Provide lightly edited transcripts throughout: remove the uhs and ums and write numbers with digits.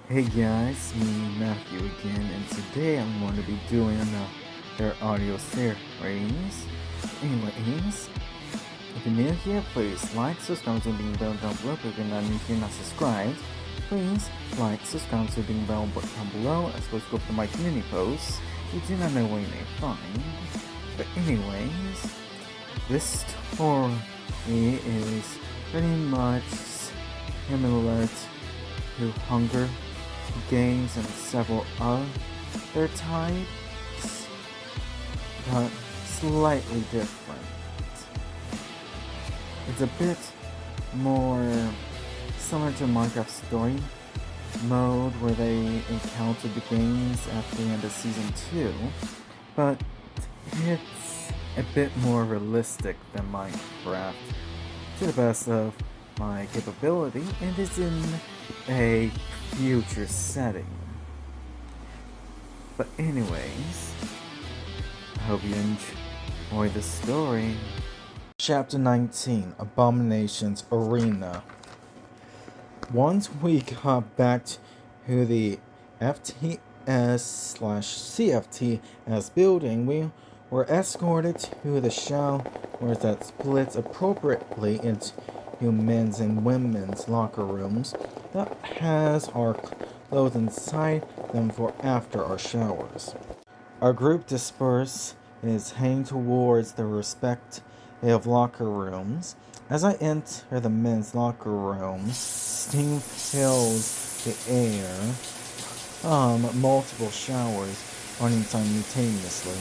Hey guys, me Matthew again, and today I'm going to be doing another audio series. Anyways, if you're new here, please like, subscribe to the bell down below. If you're not new here, not subscribed, please like, subscribe to the bell down below, as well as go for my community posts. You do not know where you may find. But anyways, this story is pretty much similar to Hunger Games and several other types, but slightly different. It's a bit more similar to Minecraft story mode where they encounter the games at the end of season 2, but it's a bit more realistic than Minecraft to the best of my capability, and is in a future setting. But anyways, I hope you enjoy the story. Chapter 19, Abominations Arena. Once we got back to the FTS/CFTS building, we were escorted to the showers that split appropriately into men's and women's locker rooms that has our clothes inside them for after our showers. Our group dispersed and is heading towards the respective locker rooms. As I enter the men's locker room, steam fills the air. Multiple showers running simultaneously.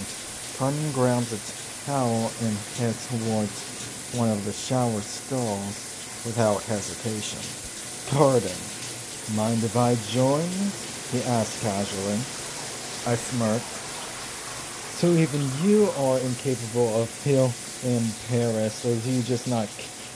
Carden grabs a towel and heads towards one of the shower stalls without hesitation. Carden, mind if I join? He asked casually. I smirked. So even you are incapable of feeling embarrassed, or do you just not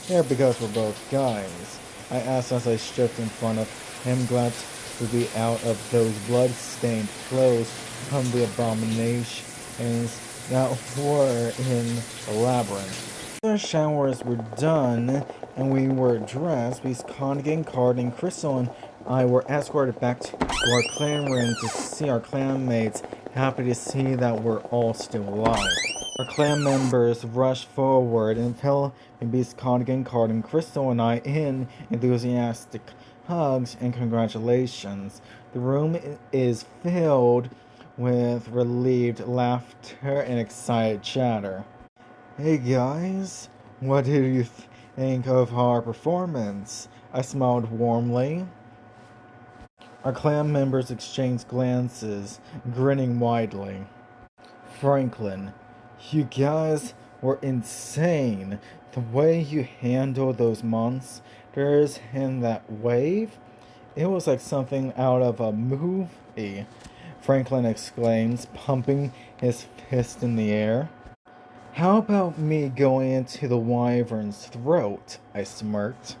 care because we're both guys? I asked as I stripped in front of him, glad to be out of those blood-stained clothes from the abominations that were in the labyrinth. The showers were done and we were dressed. Congan, Card, and Crystal and I were escorted back to our clan room to see our clanmates, happy to see that we're all still alive. Our clan members rushed forward and fell in Congan, Card, and Crystal and I in enthusiastic hugs and congratulations. The room is filled with relieved laughter and excited chatter. Hey guys, what did you think of our performance? I smiled warmly. Our clan members exchanged glances, grinning widely. Franklin, you guys were insane. The way you handled those monsters in that wave, it was like something out of a movie, Franklin exclaims, pumping his fist in the air. How about me going into the wyvern's throat? I smirked.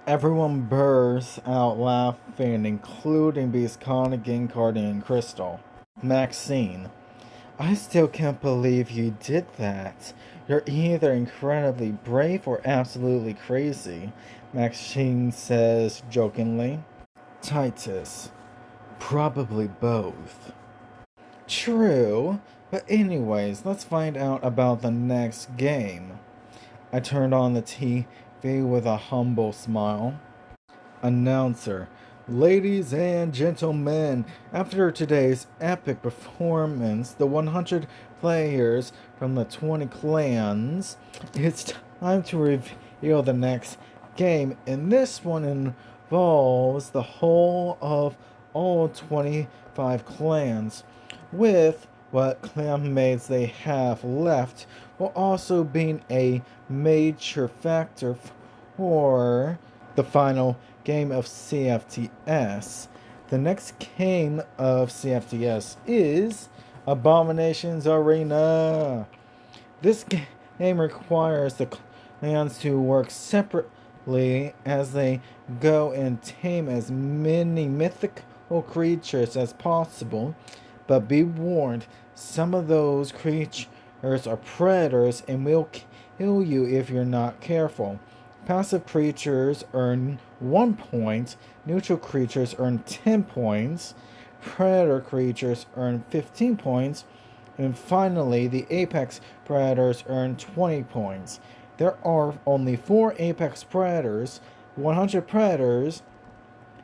Everyone burst out laughing, including Congan, Carden, and Crystal. Maxine, I still can't believe you did that. You're either incredibly brave or absolutely crazy, Maxine says jokingly. Titus, probably both. True, but anyways, let's find out about the next game. I turned on the TV with a humble smile. Announcer, ladies and gentlemen, after today's epic performance, the 100 players from the 20 clans, it's time to reveal the next game, and this one involves the whole of all 25 clans, with what clanmates they have left, while also being a major factor for the final game of CFTS. The next game of CFTS is Abominations Arena. This game requires the clans to work separately as they go and tame as many mythical creatures as possible. But be warned, some of those creatures are predators and will kill you if you're not careful. Passive creatures earn 1 point, neutral creatures earn 10 points, predator creatures earn 15 points, and finally, the apex predators earn 20 points. There are only 4 apex predators, 100 predators,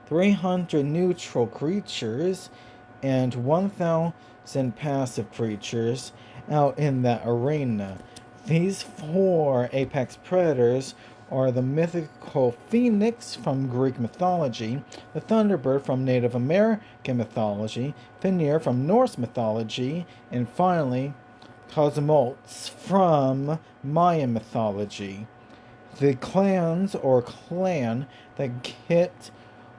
300 neutral creatures, and 1,000 passive creatures out in that arena. These 4 apex predators are the mythical phoenix from Greek mythology, the thunderbird from Native American mythology, Fenrir from Norse mythology, and finally, Cosmolts from Mayan mythology. The clans or clan that get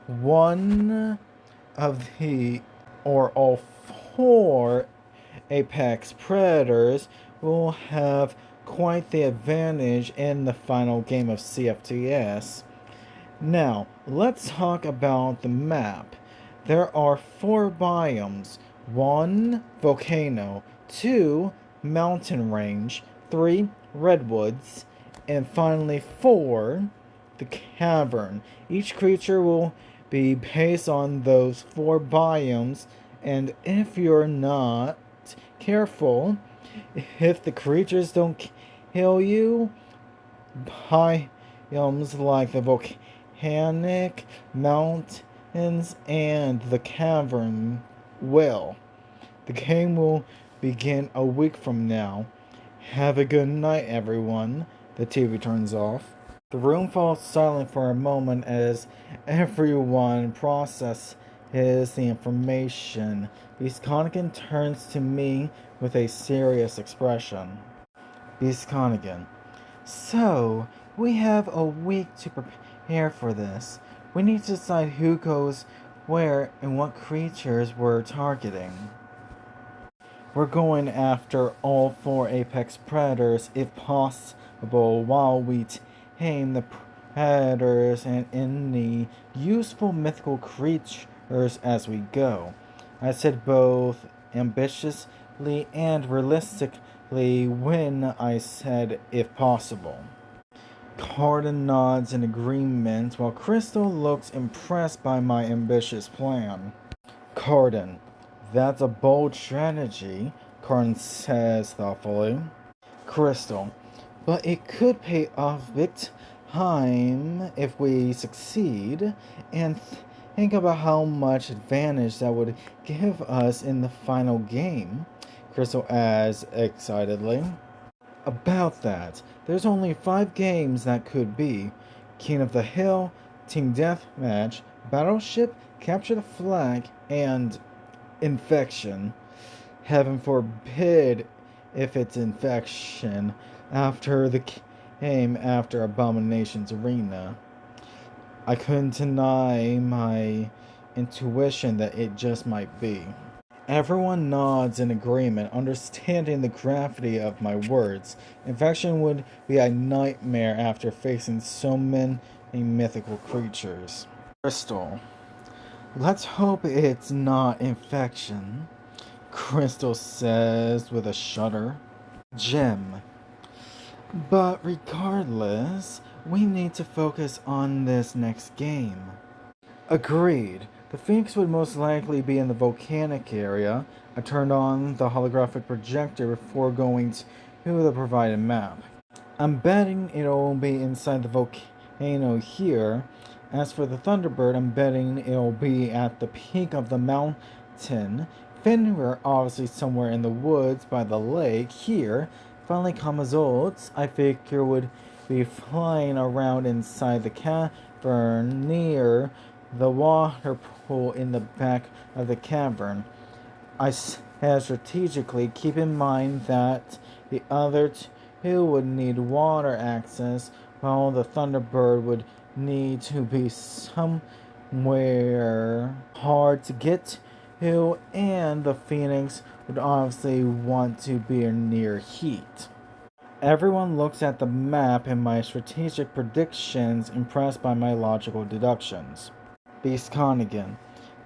one of the or all 4 apex predators will have quite the advantage in the final game of CFTS. Now, let's talk about the map. There are 4 biomes. 1, volcano. 2, mountain range. 3, redwoods. And finally 4, the cavern. Each creature will be based on those 4 biomes, and if you're not careful, if the creatures don't kill you, biomes like the volcanic, mountains, and the cavern will. The game will begin a week from now. Have a good night, everyone. The TV turns off. The room falls silent for a moment as everyone processes the information. Beastconigan turns to me with a serious expression. Beastconigan. So, we have a week to prepare for this. We need to decide who goes where and what creatures we're targeting. We're going after all 4 apex predators if possible while we tame the predators and any useful mythical creatures as we go. I said both ambitiously and realistically when I said if possible. Carden nods in agreement while Crystal looks impressed by my ambitious plan. Carden, that's a bold strategy, Carden says thoughtfully. Crystal, but it could pay off big time if we succeed, and think about how much advantage that would give us in the final game, Crystal adds excitedly. About that, there's only 5 games that could be: King of the Hill, Team Deathmatch, Battleship, Capture the Flag, and Infection. Heaven forbid if it's Infection after the game after Abomination's Arena. I couldn't deny my intuition that it just might be. Everyone nods in agreement, understanding the gravity of my words. Infection would be a nightmare after facing so many mythical creatures. Crystal. Let's hope it's not infection, Crystal says with a shudder. Gem. But regardless, we need to focus on this next game. Agreed. The Phoenix would most likely be in the volcanic area. I turned on the holographic projector before going to the provided map. I'm betting it'll be inside the volcano here. As for the Thunderbird, I'm betting it'll be at the peak of the mountain. Fenrir, obviously somewhere in the woods by the lake here. Finally, Kamazolts, I figure would be flying around inside the cavern near the water pool in the back of the cavern. I said strategically, keep in mind that the other 2 would need water access, while the Thunderbird would need to be somewhere hard to get to, and the Phoenix would obviously want to be near heat. Everyone looks at the map and my strategic predictions, impressed by my logical deductions. Beastconigan.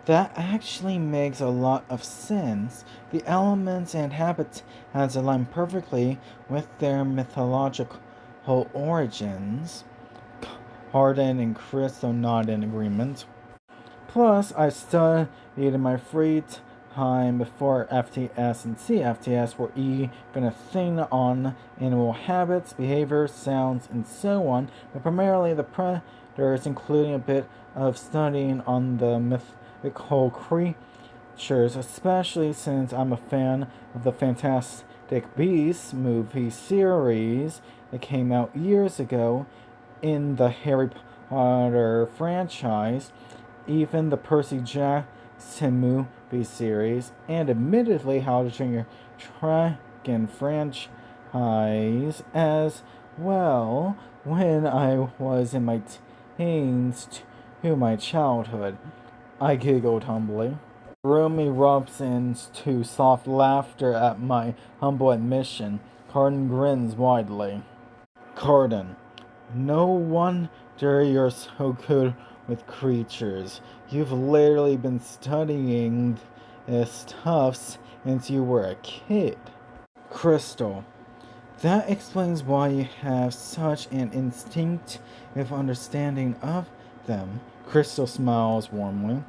That actually makes a lot of sense. The elements and habitats align perfectly with their mythological origins. Harden and Crystal nod in agreement. Plus, I studied in my free time before FTS and CFTS were even a thing on animal habits, behaviors, sounds, and so on, but primarily the predators, including a bit of studying on the mythical creatures, especially since I'm a fan of the Fantastic Beasts movie series that came out years ago in the Harry Potter franchise, even the Percy Jackson movie series, and admittedly How to Train Your Dragon franchise as well when I was in my teens to my childhood. I giggled humbly. Room erupts into soft laughter at my humble admission. Carden grins widely. Carden, no wonder you're so good with creatures. You've literally been studying this stuff since you were a kid. Crystal, that explains why you have such an instinctive understanding of them. Crystal smiles warmly.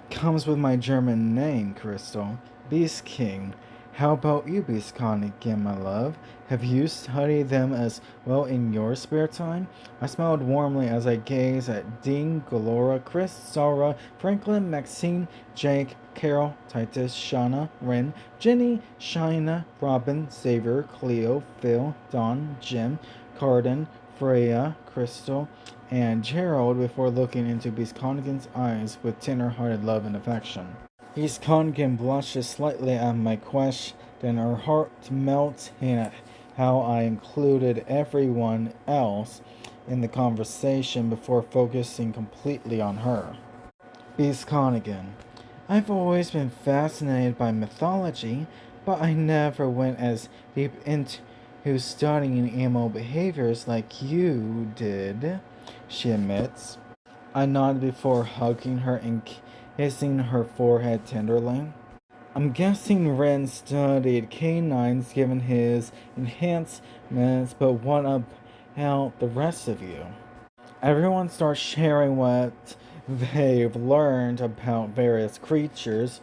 Comes with my German name, Crystal. Beast King. How about you, Beast Con again, my love? Have you studied them as well in your spare time? I smiled warmly as I gazed at Dean, Galora, Chris, Sarah, Franklin, Maxine, Jake, Carol, Titus, Shauna, Ren, Jenny, Shina, Robin, Xavier, Cleo, Phil, Don, Jim, Carden, Freya, Crystal, and Gerald before looking into Beast Congan's eyes with tender-hearted love and affection. Beast Congan blushes slightly at my question, her heart melts at how I included everyone else in the conversation before focusing completely on her. Beast Congan. I've always been fascinated by mythology, but I never went as deep into studying animal behaviors like you did, she admits. I nod before hugging her and kissing her forehead tenderly. I'm guessing Ren studied canines given his enhancements, but what about the rest of you? Everyone starts sharing what they've learned about various creatures,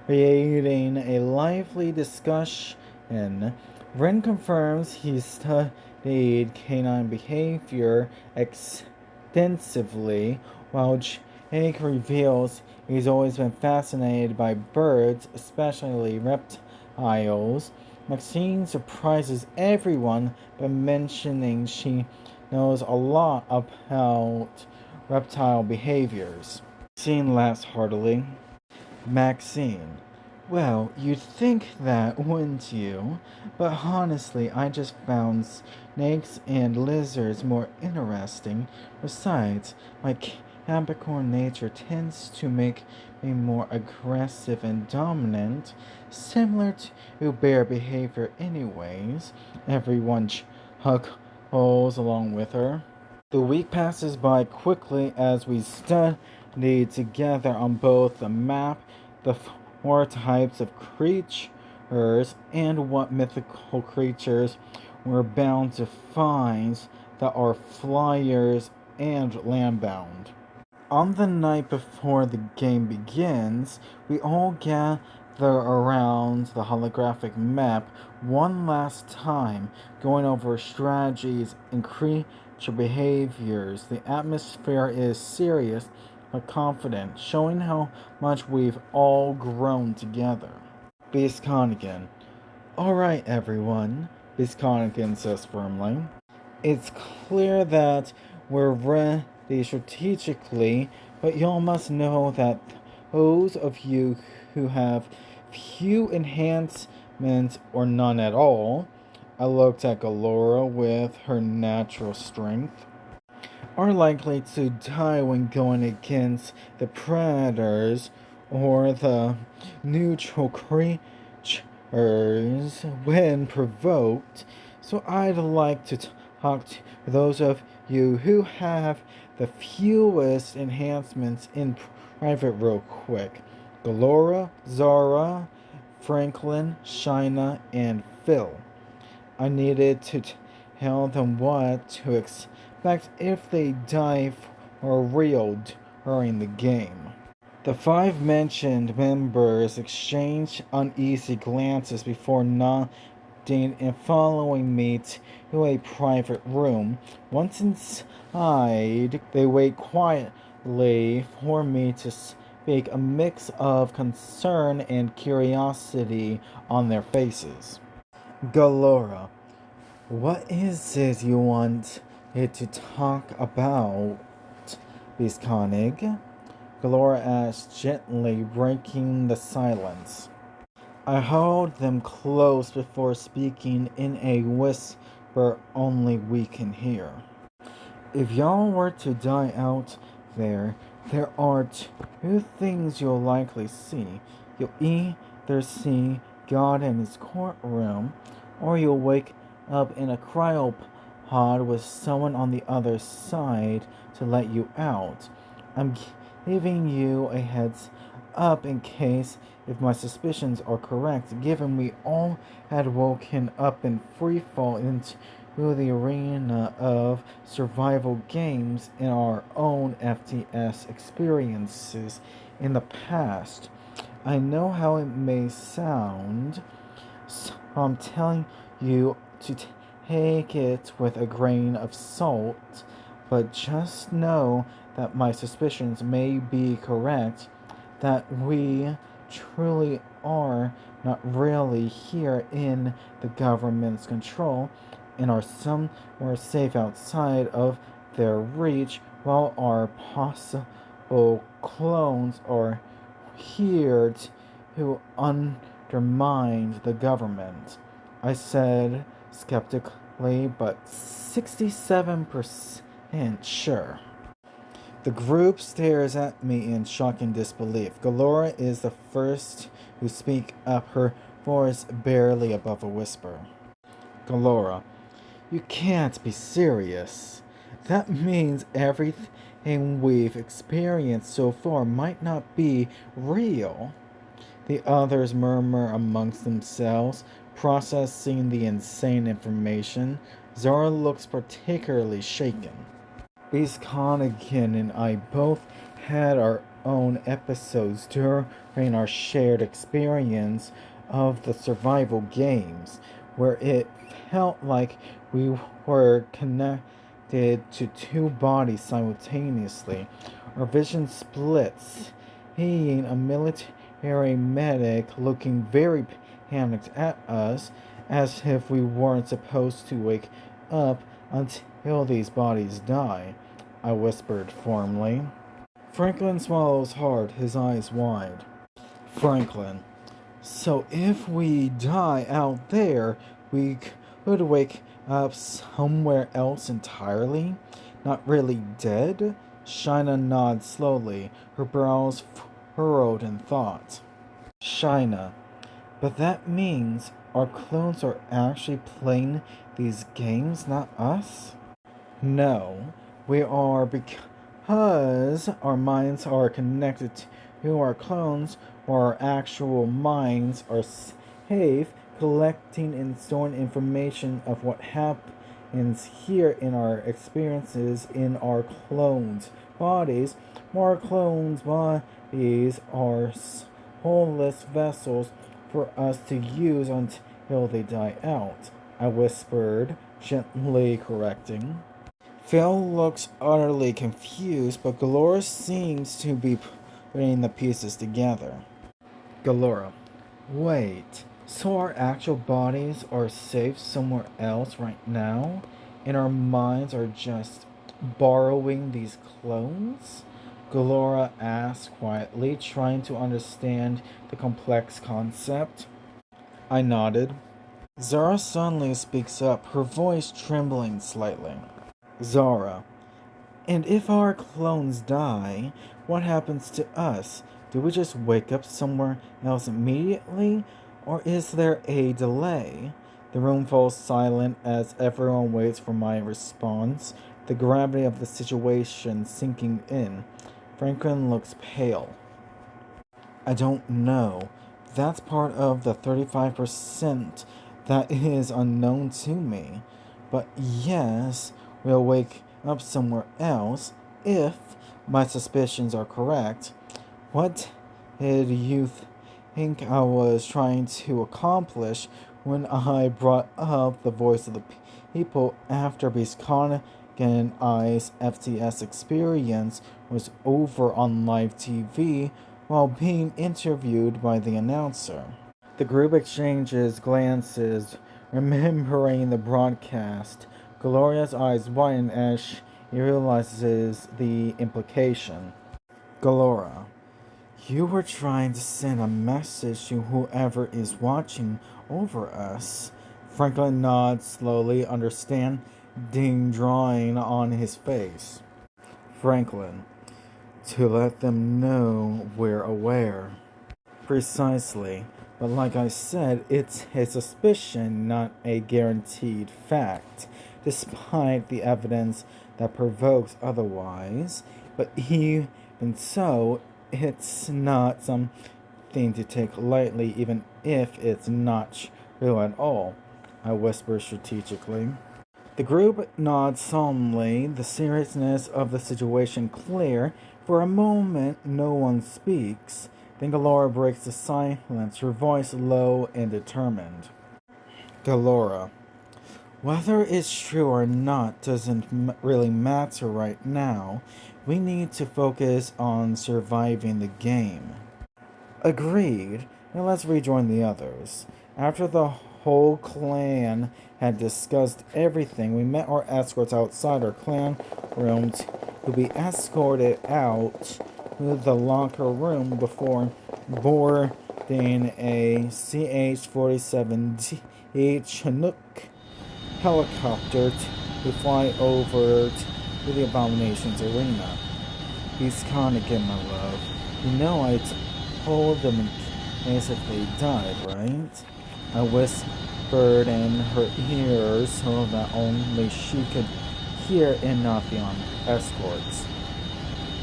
creating a lively discussion. Ren confirms he studied canine behavior extensively, while Jake reveals he's always been fascinated by birds, especially reptiles. Maxine surprises everyone by mentioning she knows a lot about reptile behaviors. Maxine laughs heartily. Maxine. Well, you'd think that, wouldn't you? But honestly, I just found snakes and lizards more interesting. Besides, my Capricorn nature tends to make me more aggressive and dominant, similar to bear behavior anyways. Everyone chuckles along with her. The week passes by quickly as we study together on both the map, the four types of creatures, and what mythical creatures we're bound to find that are flyers and landbound. On the night before the game begins, we all gather around the holographic map one last time, going over strategies and creature behaviors. The atmosphere is serious but confident, showing how much we've all grown together. Beast Connigan. Alright, everyone, Beast Connigan says firmly. It's clear that we're ready strategically, but y'all must know that those of you who have few enhancements or none at all, I looked at Galora with her natural strength, are likely to die when going against the predators or the neutral creatures when provoked. So I'd like to talk to those of you who have the fewest enhancements in private real quick. Galora, Zara, Franklin, Shina, and Phil. I needed to tell them what to expect In fact, if they die for real during the game. The five mentioned members exchange uneasy glances before nodding and following me to a private room. Once inside, they wait quietly for me to speak, a mix of concern and curiosity on their faces. Galora, what is it you want it to talk about, Bisconig? Galora asked gently, breaking the silence. I held them close before speaking in a whisper only we can hear. If y'all were to die out there are two things you'll likely see. You'll either see God in his courtroom, or you'll wake up in a cryopod with someone on the other side to let you out. I'm giving you a heads up in case if my suspicions are correct, given we all had woken up in free fall into the arena of survival games in our own FTS experiences in the past. I know how it may sound, so I'm telling you to take it with a grain of salt, but just know that my suspicions may be correct, that we truly are not really here in the government's control and are somewhere safe outside of their reach, while our possible clones are here to undermine the government. I said skeptically, but 67% sure. The group stares at me in shock and disbelief. Galora is the first to speak up, her voice barely above a whisper. Galora, you can't be serious. That means everything we've experienced so far might not be real. The others murmur amongst themselves, processing the insane information. Zara looks particularly shaken. Connigan and I both had our own episodes during our shared experience of the survival games, where it felt like we were connected to two bodies simultaneously. Our vision splits, seeing a military medic looking very panicked at us, as if we weren't supposed to wake up until these bodies die, I whispered firmly. Franklin swallows hard, his eyes wide. Franklin, so if we die out there, we could wake up somewhere else entirely? Not really dead? Shina nods slowly, her brows furrowed in thought. Shina, but that means our clones are actually playing these games, not us? No, we are, because our minds are connected to our clones, or our actual minds are safe, collecting and storing information of what happens here in our experiences in our clones' bodies. Our clones' bodies are soulless vessels for us to use until they die out, I whispered, gently correcting. Phil looks utterly confused, but Galora seems to be putting the pieces together. Galora, wait, so our actual bodies are safe somewhere else right now, and our minds are just borrowing these clones? Galora asked quietly, trying to understand the complex concept. I nodded. Zara suddenly speaks up, her voice trembling slightly. Zara, and if our clones die, what happens to us? Do we just wake up somewhere else immediately? Or is there a delay? The room falls silent as everyone waits for my response, the gravity of the situation sinking in. Franklin looks pale. I don't know. That's part of the 35% that is unknown to me. But yes, we'll wake up somewhere else. If my suspicions are correct, what did you think I was trying to accomplish when I brought up the voice of the people after Biscon and I's FTS experience was over on live TV while being interviewed by the announcer? The group exchanges glances, remembering the broadcast. Gloria's eyes widen as she realizes the implication. Galora, you were trying to send a message to whoever is watching over us. Franklin nods slowly, understanding drawing on his face. Franklin, to let them know we're aware. Precisely. But like I said, it's a suspicion, not a guaranteed fact, despite the evidence that provokes otherwise. But even so, it's not something to take lightly, even if it's not true at all, I whisper strategically. The group nods solemnly, the seriousness of the situation clear. For a moment, no one speaks. Then Galora breaks the silence, her voice low and determined. Galora, whether it's true or not doesn't really matter right now. We need to focus on surviving the game. Agreed. Now let's rejoin the others. After the whole clan had discussed everything, we met our escorts outside our clan room to be escorted out to the locker room before boarding a CH-47D Chinook helicopter to fly over to the Abominations arena. He's gone again, my love. You know I told them in case if they died, right? I whispered in her ear so that only she could hear and not the escorts.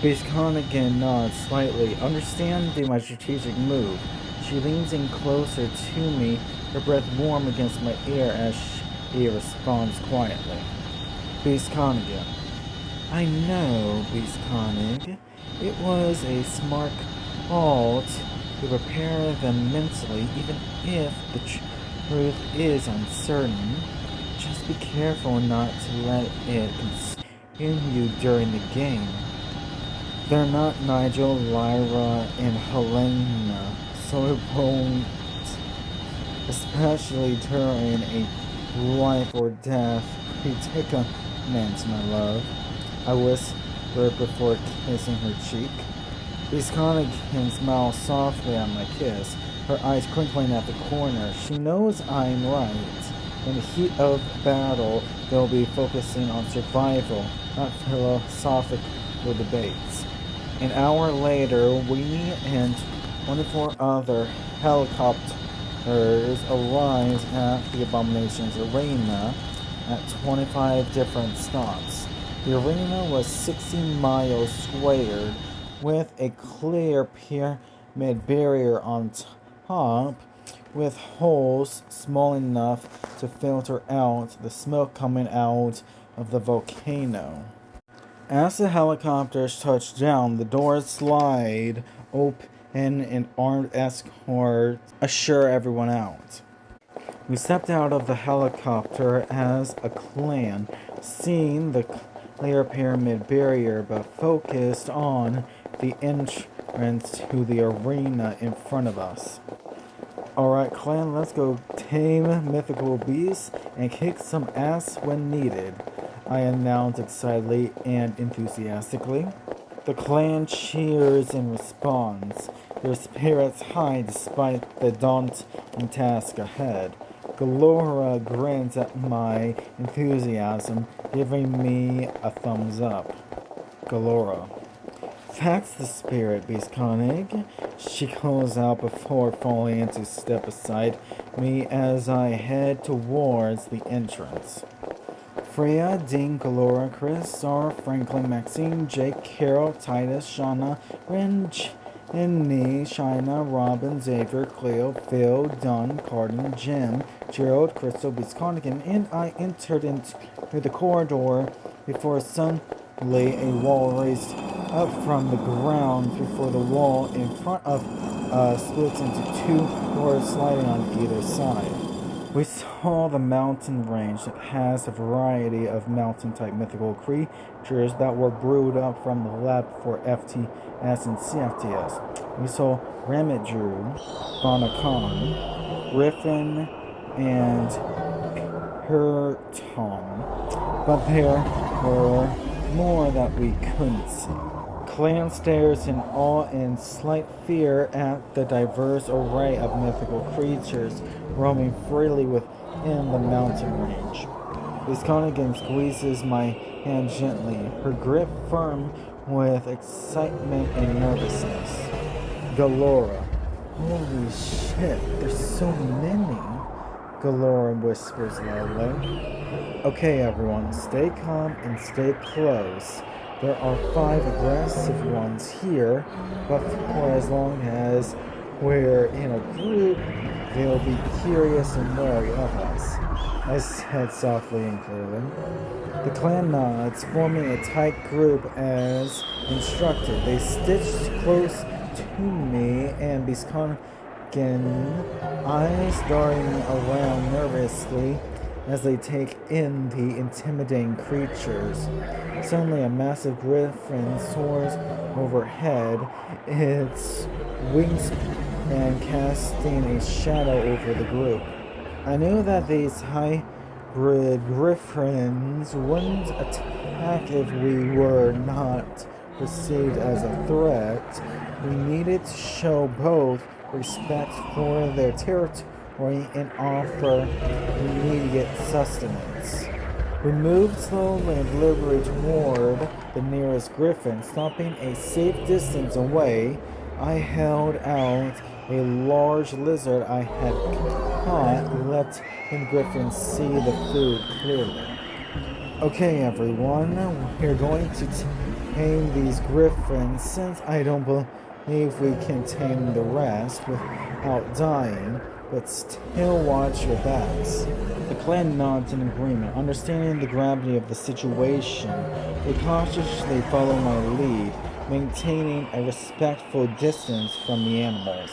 Bisconigan nods slightly, understanding my strategic move. She leans in closer to me, her breath warm against my ear as she responds quietly. Bisconigan. I know, Bisconig. It was a smart call to prepare them mentally, even if the truth is uncertain. Just be careful not to let it consume you during the game. They're not Nigel, Lyra, and Helena, so it won't, especially during a life or death predicament, my love. I whispered before kissing her cheek. Bisconigan smiles softly at my kiss, her eyes crinkling at the corner. She knows I'm right. In the heat of battle, they'll be focusing on survival, not philosophical debates. An hour later, we and 24 other helicopters arrived at the Abominations arena at 25 different stops. The arena was 60 miles squared, with a clear pyramid barrier on top, with holes small enough to filter out the smoke coming out of the volcano. As the helicopters touch down, the doors slide open and armed escorts usher everyone out. We stepped out of the helicopter as a clan, seeing the clear pyramid barrier, but focused on the entrance to the arena in front of us. Alright, clan, let's go tame mythical beasts and kick some ass when needed, I announced excitedly and enthusiastically. The clan cheers in response, their spirits high despite the daunting task ahead. Galora grins at my enthusiasm, giving me a thumbs up. Galora. That's the spirit, Bisconig. She calls out before falling into step beside me as I head towards the entrance. Freya, Dean, Galora, Chris, Sarah, Franklin, Maxine, Jake, Carol, Titus, Shauna, Ren, And me, China, Robin, Xavier, Cleo, Phil, Don, Carden, Jim, Gerald, Crystal, Bisconigan, and I entered into the corridor before suddenly a wall raised up from the ground before the wall in front of us splits into two doors sliding on either side. We saw the mountain range that has a variety of mountain-type mythical creatures that were brewed up from the lab for FTS and CFTS. We saw Ramidru, Bonacan, Griffin, and Hurton, but there were more that we couldn't see. Clan stares in awe and slight fear at the diverse array of mythical creatures roaming freely within the mountain range. Bisconigan squeezes my hand gently, her grip firm with excitement and nervousness. Galora. Holy shit, there's so many. Galora whispers loudly. Okay, everyone, stay calm and stay close. There are 5 aggressive ones here, but for as long as we're in a group, they'll be curious and wary of us, I said softly and clearly. The clan nods, forming a tight group as instructed. They stitched close to me, and Bisconigan, eyes darting around nervously as they take in the intimidating creatures. Suddenly, a massive griffin soars overhead, its wings and casting a shadow over the group. I knew that these hybrid griffins wouldn't attack if we were not perceived as a threat. We needed to show both respect for their territory and offer immediate sustenance. We moved slowly and deliberately toward the nearest griffin, stopping a safe distance away. I held out a large lizard I had caught, letting the griffin see the food clearly. Okay, everyone, we're going to tame these griffins since I don't believe we can tame the rest without dying, but still watch your backs. The clan nods in agreement, understanding the gravity of the situation. They cautiously follow my lead, maintaining a respectful distance from the animals.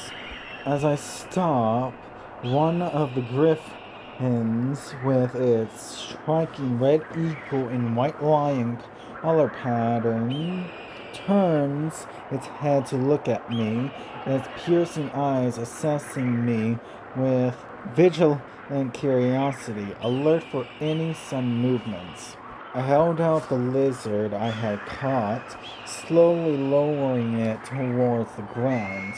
As I stop, one of the griffins, with its striking red eagle and white lion color pattern, turns its head to look at me, its piercing eyes assessing me with vigilant curiosity, alert for any sudden movements. I held out the lizard I had caught, slowly lowering it towards the ground.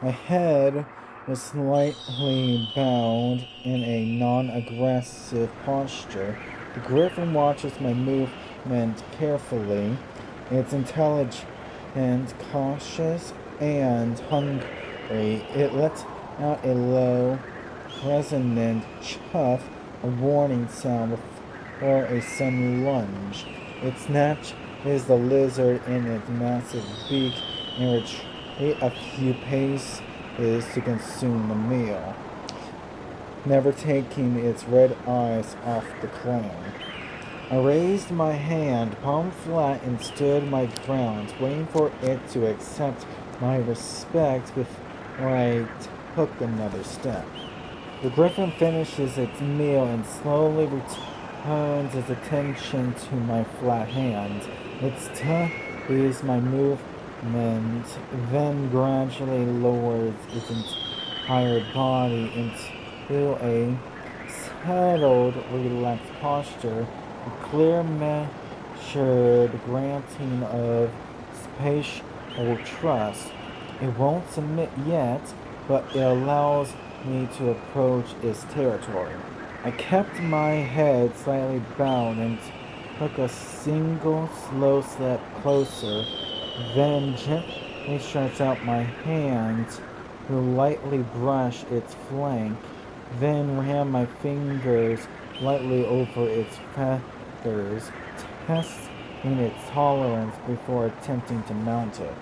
My head was slightly bowed in a non-aggressive posture. The griffin watches my movement carefully, its intelligent, cautious, and hungry. It lets out a low, resonant chuff, a warning sound before a sudden lunge. It snatches the lizard in its massive beak and retreats a few paces to consume the meal, never taking its red eyes off the clan. I raised my hand, palm flat, and stood my ground, waiting for it to accept my respect before I took another step. The griffin finishes its meal and slowly returns its attention to my flat hand. It studies my movement, then gradually lowers its entire body into a settled, relaxed posture, a clear, measured granting of spatial trust. It won't submit yet, but it allows me to approach its territory. I kept my head slightly bowed and took a single slow step closer, then gently stretched out my hand to lightly brush its flank, then ran my fingers lightly over its feathers, testing its tolerance before attempting to mount it.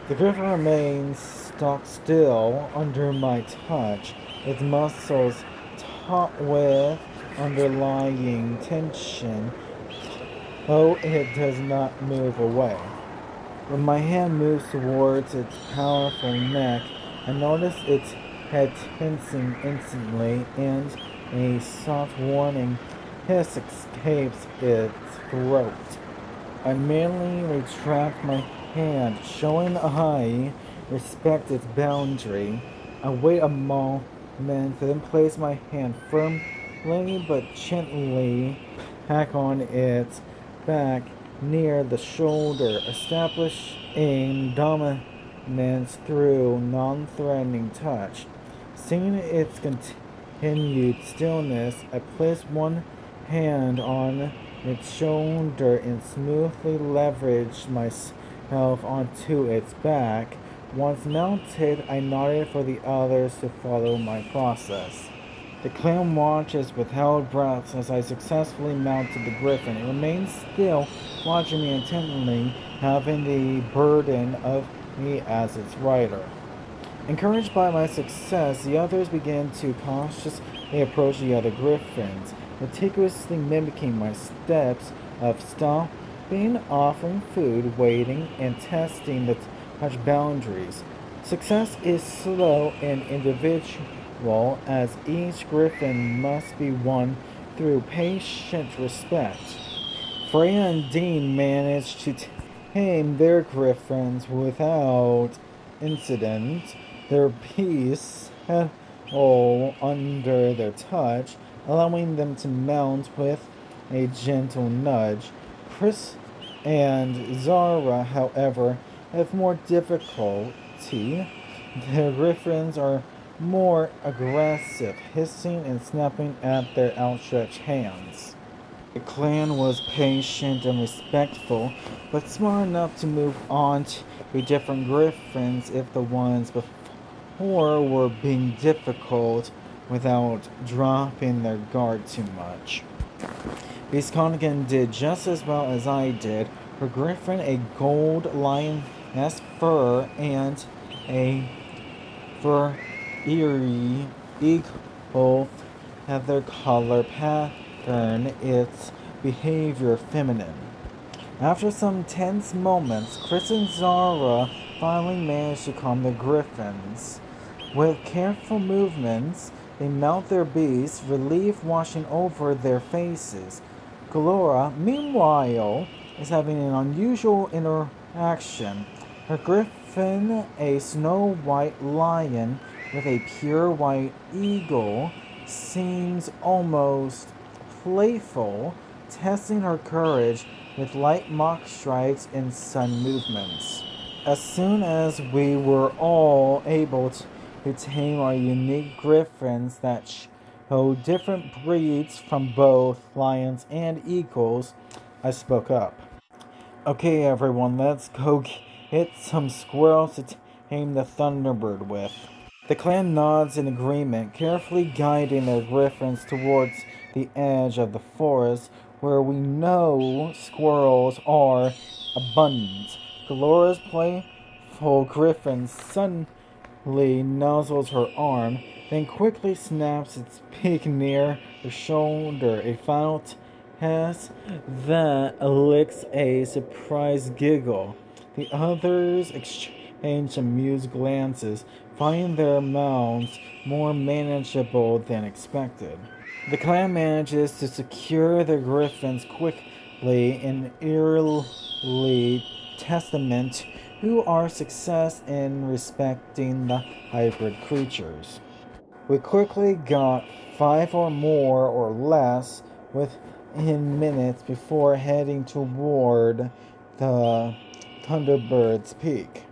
The griffin remains stock still under my touch, its muscles taut with underlying tension, though it does not move away. When my hand moves towards its powerful neck, I notice its head tensing instantly, and a soft warning hiss escapes its throat. I merely retract my hand, showing I respect its boundary. I wait a moment, then place my hand firmly but gently back on its back near the shoulder, establishing dominance through non-threatening touch. Seeing its continued stillness, I place one hand on its shoulder and smoothly leveraged myself onto its back. Once mounted, I nodded for the others to follow my process. The clown watches with held breaths as I successfully mounted the griffin. It remains still, watching me intently, having the burden of me as its rider. Encouraged by my success, the others began to cautiously approach the other griffins, meticulously mimicking my steps of stopping, offering food, waiting, and testing the touch boundaries. Success is slow and individual, as each griffin must be won through patient respect. Freya and Dean managed to tame their griffins without incident, their peace held under their touch, allowing them to mount with a gentle nudge. Chris and Zara, however, have more difficulty. Their griffins are more aggressive, hissing and snapping at their outstretched hands. The clan was patient and respectful, but smart enough to move on to different griffins if the ones before were being difficult without dropping their guard too much. Beast Connigan did just as well as I did. Her griffin, a gold lioness fur, and a fur eerie eagle have their color pattern, its behavior feminine. After some tense moments, Chris and Zara finally managed to calm the griffins. With careful movements, they mount their beasts, relief washing over their faces. Galora, meanwhile, is having an unusual interaction. Her griffin, a snow white lion with a pure white eagle, seems almost playful, testing her courage with light mock strikes and sun movements. As soon as we were all able to tame our unique griffins that show different breeds from both lions and eagles, I spoke up. Okay, everyone, let's go get some squirrels to tame the Thunderbird with. The clan nods in agreement, carefully guiding their griffins towards the edge of the forest where we know squirrels are abundant. Galora's playful griffin suddenly nuzzles her arm, then quickly snaps its beak near her shoulder. A final test that elicits a surprised giggle. The others exchange amused glances, finding their mounts more manageable than expected. The clan manages to secure their griffins quickly, an eerily testament to our success in respecting the hybrid creatures. We quickly got 5 or more or less within minutes before heading toward the Thunderbird's Peak.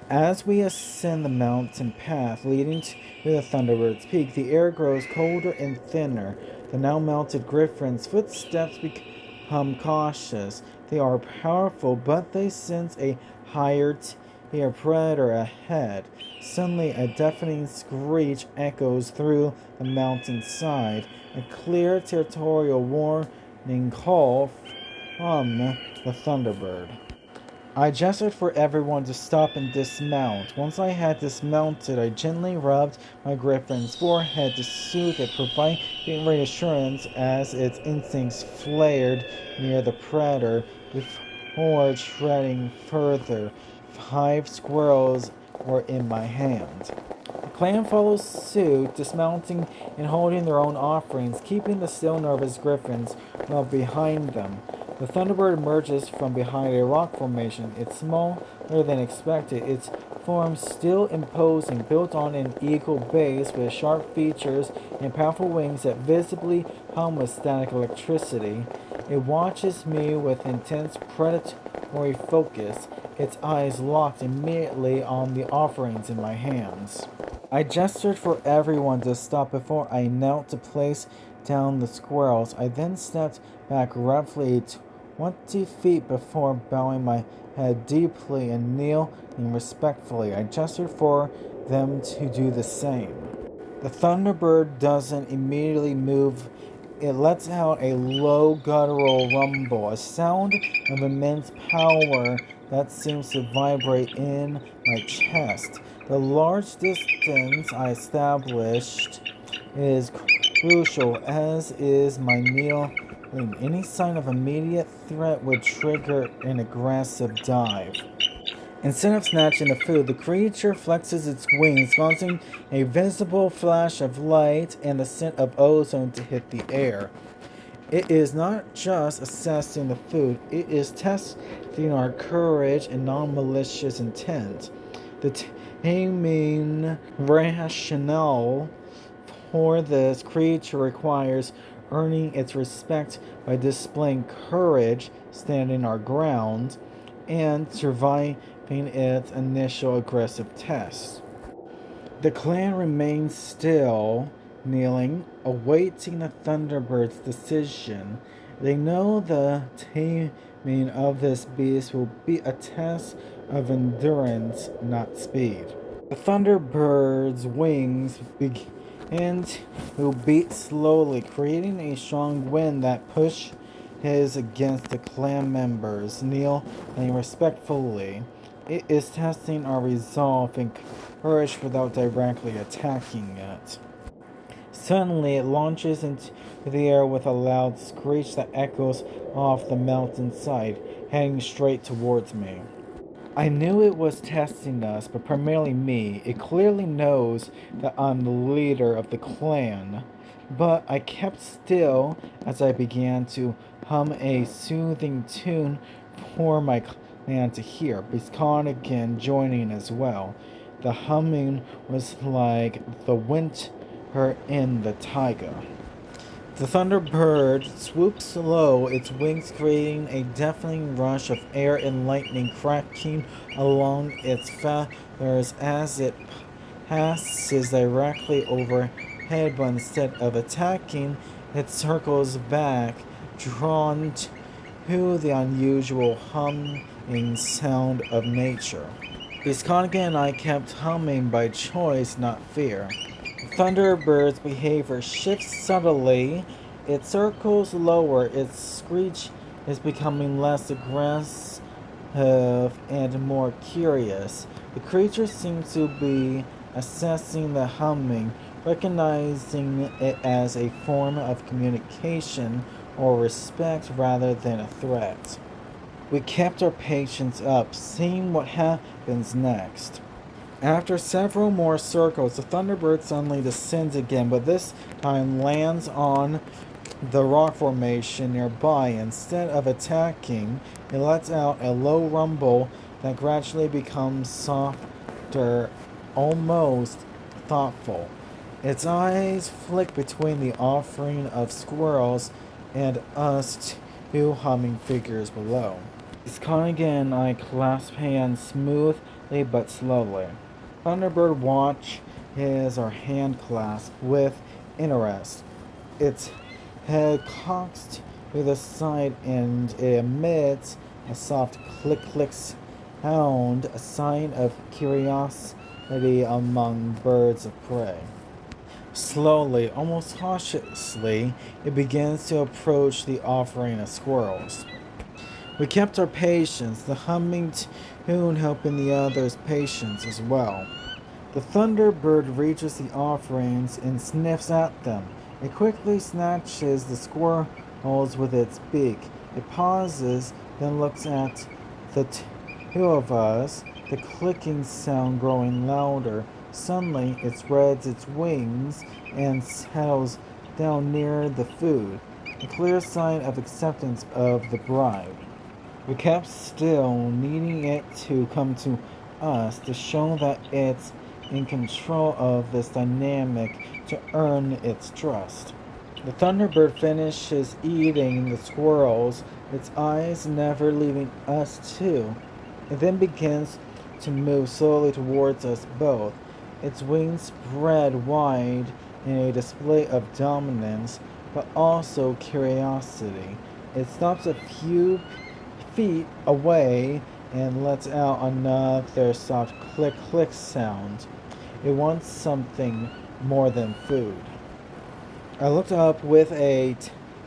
As we ascend the mountain path leading to the Thunderbird's Peak, the air grows colder and thinner. The now mounted griffin's footsteps become cautious. They are powerful, but they sense a higher tier predator ahead. Suddenly, a deafening screech echoes through the mountainside, a clear territorial warning call from the Thunderbird. I gestured for everyone to stop and dismount. Once I had dismounted, I gently rubbed my griffin's forehead to soothe it, providing reassurance as its instincts flared near the predator before treading further. 5 squirrels were in my hand. The clan follows suit, dismounting and holding their own offerings, keeping the still nervous griffins well behind them. The Thunderbird emerges from behind a rock formation. It's smaller than expected, its form still imposing, built on an eagle base with sharp features and powerful wings that visibly hum with static electricity. It watches me with intense predatory focus, its eyes locked immediately on the offerings in my hands. I gestured for everyone to stop before I knelt to place down the squirrels. I then stepped back roughly 20 feet before bowing my head deeply and kneeling respectfully. I gestured for them to do the same. The Thunderbird doesn't immediately move. It lets out a low guttural rumble, a sound of immense power that seems to vibrate in my chest. The large distance I established is crucial, as is my kneeling. Any sign of immediate threat would trigger an aggressive dive. Instead of snatching the food, the creature flexes its wings, causing a visible flash of light and the scent of ozone to hit the air. It is not just assessing the food, it is testing our courage and non-malicious intent. The taming rationale for this creature requires earning its respect by displaying courage, standing our ground, and surviving its initial aggressive test. The clan remains still, kneeling, awaiting the Thunderbird's decision. They know the taming of this beast will be a test of endurance, not speed. The Thunderbird's wings begin to beat slowly, creating a strong wind that pushes against the clan members, kneeling respectfully. It is testing our resolve and courage without directly attacking it. Suddenly, it launches into the air with a loud screech that echoes off the mountainside, heading straight towards me. I knew it was testing us, but primarily me. It clearly knows that I'm the leader of the clan. But I kept still as I began to hum a soothing tune for my clan to hear, Biscardigan joining as well. The humming was like the winter in the taiga. The Thunderbird swoops low, its wings creating a deafening rush of air and lightning cracking along its feathers as it passes directly overhead, but instead of attacking, it circles back, drawn to the unusual humming sound of nature. Biscardigan and I kept humming by choice, not fear. Thunderbird's behavior shifts subtly. It circles lower. Its screech is becoming less aggressive and more curious. The creature seems to be assessing the humming, recognizing it as a form of communication or respect rather than a threat. We kept our patience up, seeing what happens next. After several more circles, the Thunderbird suddenly descends again, but this time lands on the rock formation nearby. Instead of attacking, it lets out a low rumble that gradually becomes softer, almost thoughtful. Its eyes flick between the offering of squirrels and us two humming figures below. Biscardigan and I clasp hands smoothly but slowly. Thunderbird watches our hand clasp with interest. Its head cocks to the side and it emits a soft click sound, a sign of curiosity among birds of prey. Slowly, almost cautiously, it begins to approach the offering of squirrels. We kept our patience, the humming tune helping the others' patience as well. The thunderbird reaches the offerings and sniffs at them. It quickly snatches the squirrels with its beak. It pauses, then looks at the two of us, the clicking sound growing louder. Suddenly, it spreads its wings and settles down near the food, a clear sign of acceptance of the bribe. We kept still, needing it to come to us to show that it's in control of this dynamic to earn its trust. The thunderbird finishes eating the squirrels, its eyes never leaving us too. It then begins to move slowly towards us both, its wings spread wide in a display of dominance, but also curiosity. It stops a few feet away and lets out another soft click click sound. It wants something more than food. I looked up with a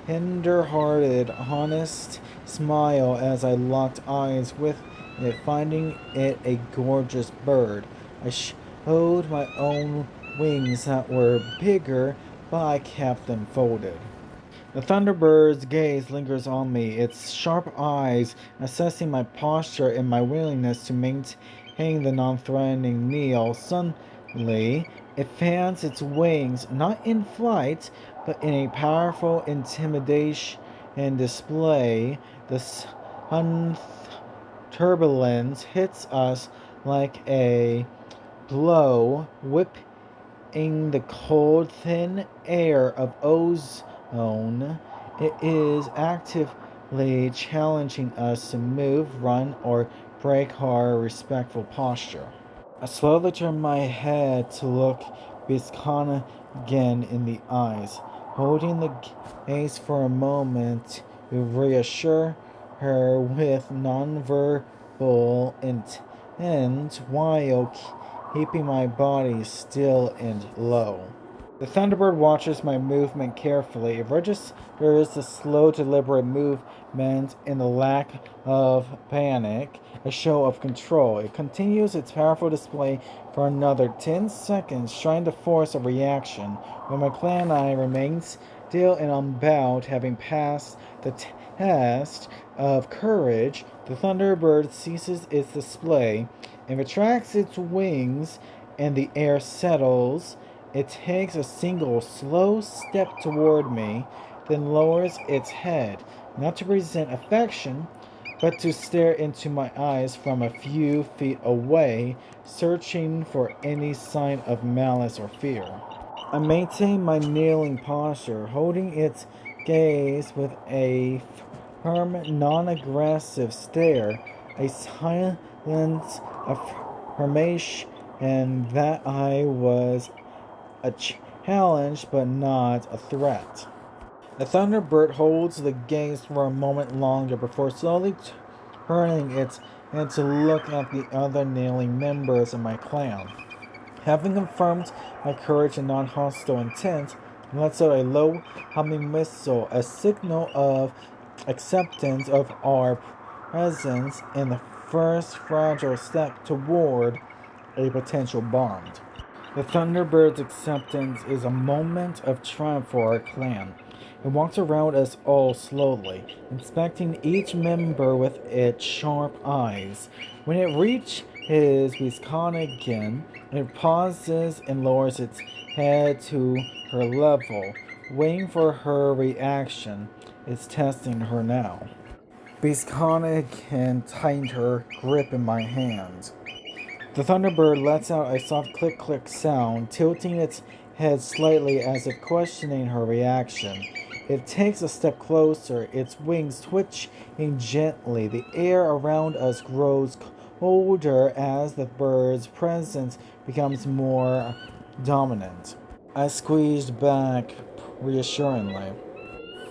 tender-hearted, honest smile as I locked eyes with it, finding it a gorgeous bird. I showed my own wings that were bigger, but I kept them folded. The Thunderbird's gaze lingers on me, its sharp eyes assessing my posture and my willingness to maintain the non-threatening kneel. Suddenly, it fans its wings, not in flight, but in a powerful intimidation and display. The sun turbulence hits us like a blow, whipping the cold, thin air of ozone. It is actively challenging us to move, run, or break our respectful posture. I slowly turn my head to look Biscana again in the eyes, holding the gaze for a moment to reassure her with nonverbal intent while keeping my body still and low. The Thunderbird watches my movement carefully. It registers the slow, deliberate movement and the lack of panic, a show of control. It continues its powerful display for another 10 seconds, trying to force a reaction. When my clan eye remains still and unbowed, having passed the test of courage, the Thunderbird ceases its display and retracts its wings, and the air settles. It takes a single slow step toward me, then lowers its head, not to present affection, but to stare into my eyes from a few feet away, searching for any sign of malice or fear. I maintain my kneeling posture, holding its gaze with a firm, non-aggressive stare, a silent affirmation that I was a challenge but not a threat. The Thunderbird holds the gaze for a moment longer before slowly turning its head to look at the other kneeling members of my clan. Having confirmed my courage and non-hostile intent, it lets out a low humming whistle, a signal of acceptance of our presence and the first fragile step toward a potential bond. The Thunderbird's acceptance is a moment of triumph for our clan. It walks around us all slowly, inspecting each member with its sharp eyes. When it reaches Wisconsin again, it pauses and lowers its head to her level, waiting for her reaction. It's testing her now. Biscana can tighten her grip in my hand. The Thunderbird lets out a soft click click sound, tilting its head slightly as if questioning her reaction. It takes a step closer, its wings twitching gently. The air around us grows colder as the bird's presence becomes more dominant. I squeezed back reassuringly.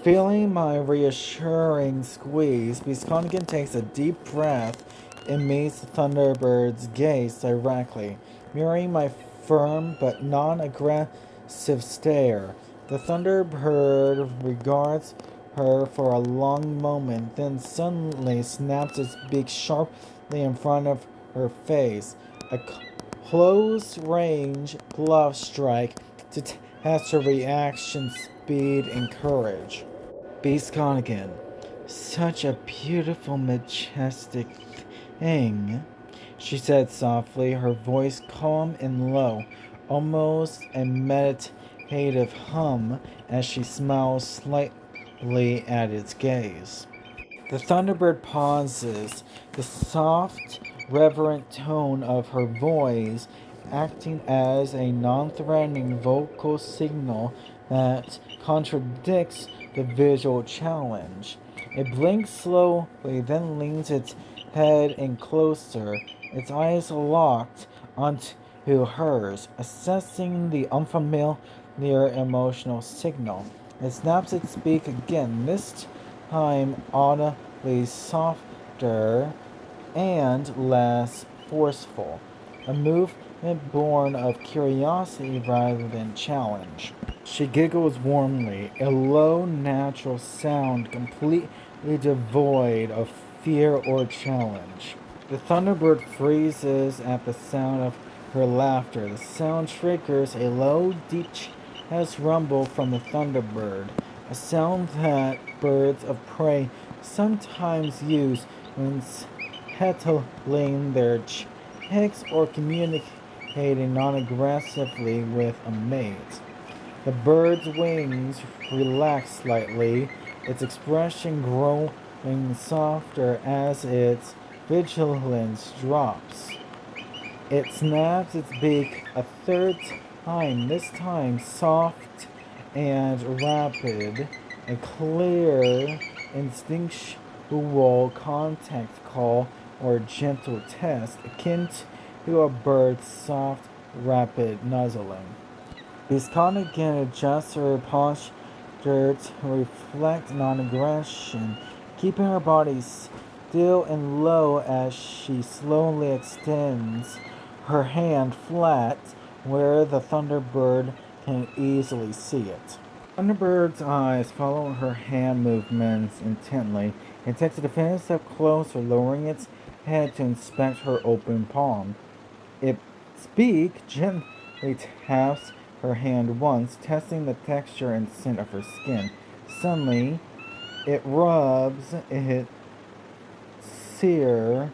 Feeling my reassuring squeeze, Bisconkin takes a deep breath and meets the Thunderbird's gaze directly, mirroring my firm but non-aggressive stare. The Thunderbird regards her for a long moment, then suddenly snaps its beak sharply in front of her face. A close-range glove strike to test her reaction speed and courage. Beast gone again. Such a beautiful, majestic thing, she said softly, her voice calm and low, almost a meditative hum as she smiled slightly at its gaze. The Thunderbird pauses, the soft, reverent tone of her voice acting as a non-threatening vocal signal that contradicts the visual challenge. It blinks slowly, then leans its head in closer, its eyes locked onto hers, assessing the unfamiliar emotional signal. It snaps its beak again, this time audibly softer and less forceful, a movement born of curiosity rather than challenge. She giggles warmly, a low, natural sound completely devoid of fear or challenge. The Thunderbird freezes at the sound of her laughter. The sound triggers a low, deep chest rumble from the Thunderbird, a sound that birds of prey sometimes use when settling their chicks or communicating non-aggressively with a mate. The bird's wings relax slightly, its expression growing softer as its vigilance drops. It snaps its beak a third time, this time soft and rapid, a clear, instinctual contact call or gentle test akin to a bird's soft, rapid nuzzling. Biscon again adjusts her posture to reflect non-aggression, keeping her body still and low as she slowly extends her hand flat where the Thunderbird can easily see it. Thunderbird's eyes follow her hand movements intently. It takes a defensive step closer, lowering its head to inspect her open palm. Its beak gently taps her hand once, testing the texture and scent of her skin. Suddenly, it rubs its ear,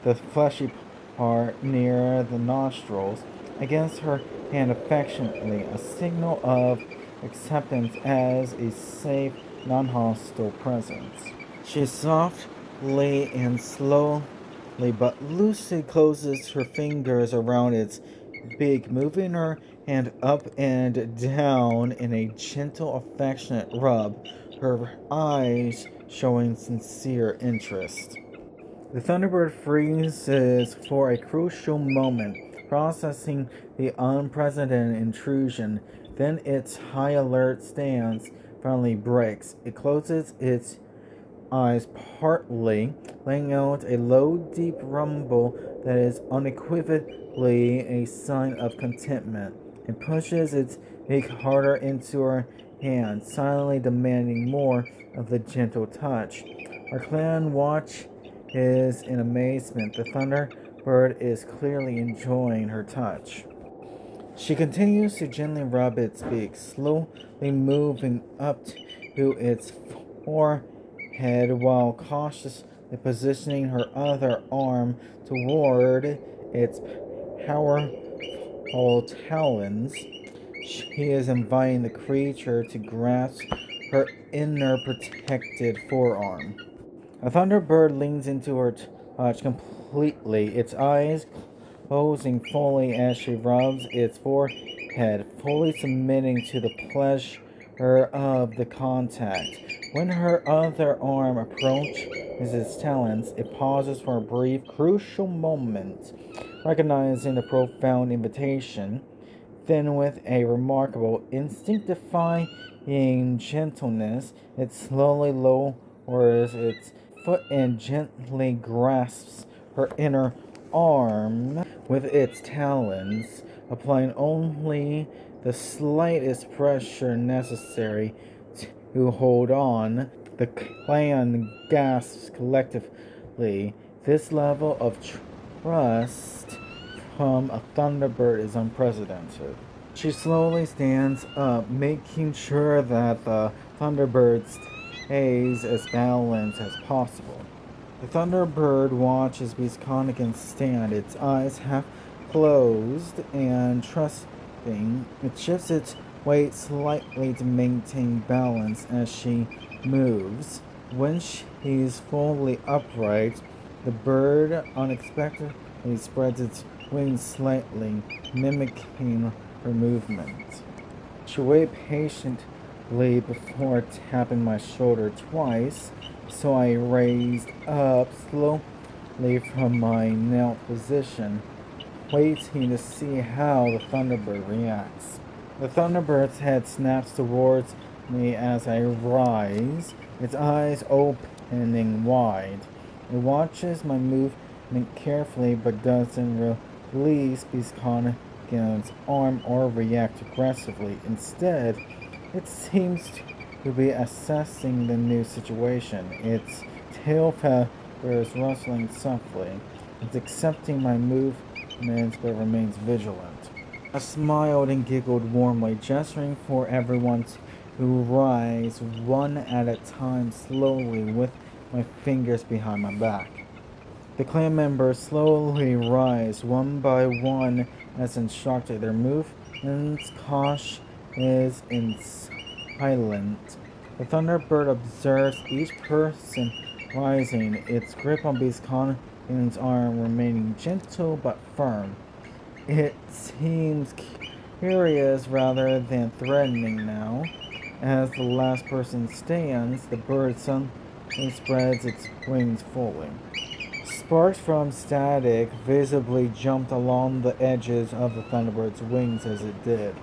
the fleshy part near the nostrils, against her hand affectionately, a signal of acceptance as a safe, non-hostile presence. She softly and slowly but loosely closes her fingers around its beak, moving her hand up and down in a gentle, affectionate rub, her eyes showing sincere interest. The Thunderbird freezes for a crucial moment, processing the unprecedented intrusion. Then its high alert stance finally breaks. It closes its eyes partly, laying out a low, deep rumble that is unequivocally a sign of contentment. It pushes its beak harder into her hand, silently demanding more of the gentle touch. Our clan watches in amazement. The Thunderbird is clearly enjoying her touch. She continues to gently rub its beak, slowly moving up to its forehead while cautiously positioning her other arm toward its powerful talons. She is inviting the creature to grasp her inner protected forearm. A Thunderbird leans into her touch completely, its eyes closing fully as she rubs its forehead, fully submitting to the pleasure of the contact. When her other arm approaches its talons, it pauses for a brief, crucial moment, recognizing the profound invitation. Then, with a remarkable, instinct-defying gentleness, it slowly lowers its foot and gently grasps her inner arm with its talons, applying only the slightest pressure necessary who hold on. The clan gasps collectively. This level of trust from a Thunderbird is unprecedented. She slowly stands up, making sure that the Thunderbird stays as balanced as possible. The Thunderbird watches Beastconigan stand, its eyes half closed and trusting. It shifts its weight slightly to maintain balance as she moves. When she's fully upright, the bird unexpectedly spreads its wings slightly, mimicking her movement. She waited patiently before tapping my shoulder twice, so I raised up slowly from my knelt position, waiting to see how the Thunderbird reacts. The Thunderbird's head snaps towards me as I rise, its eyes opening wide. It watches my movement carefully but doesn't release Beastconigan's arm or react aggressively. Instead, it seems to be assessing the new situation. Its tail feathers rustling softly. It's accepting my movements but remains vigilant. I smiled and giggled warmly, gesturing for everyone to rise one at a time slowly with my fingers behind my back. The clan members slowly rise one by one as instructed. Their movements cautious and silent. The Thunderbird observes each person rising, its grip on Beastconigan's arm remaining gentle but firm. It seems curious rather than threatening now. As the last person stands, the bird suddenly spreads its wings fully. Sparks from static visibly jumped along the edges of the Thunderbird's wings as it did.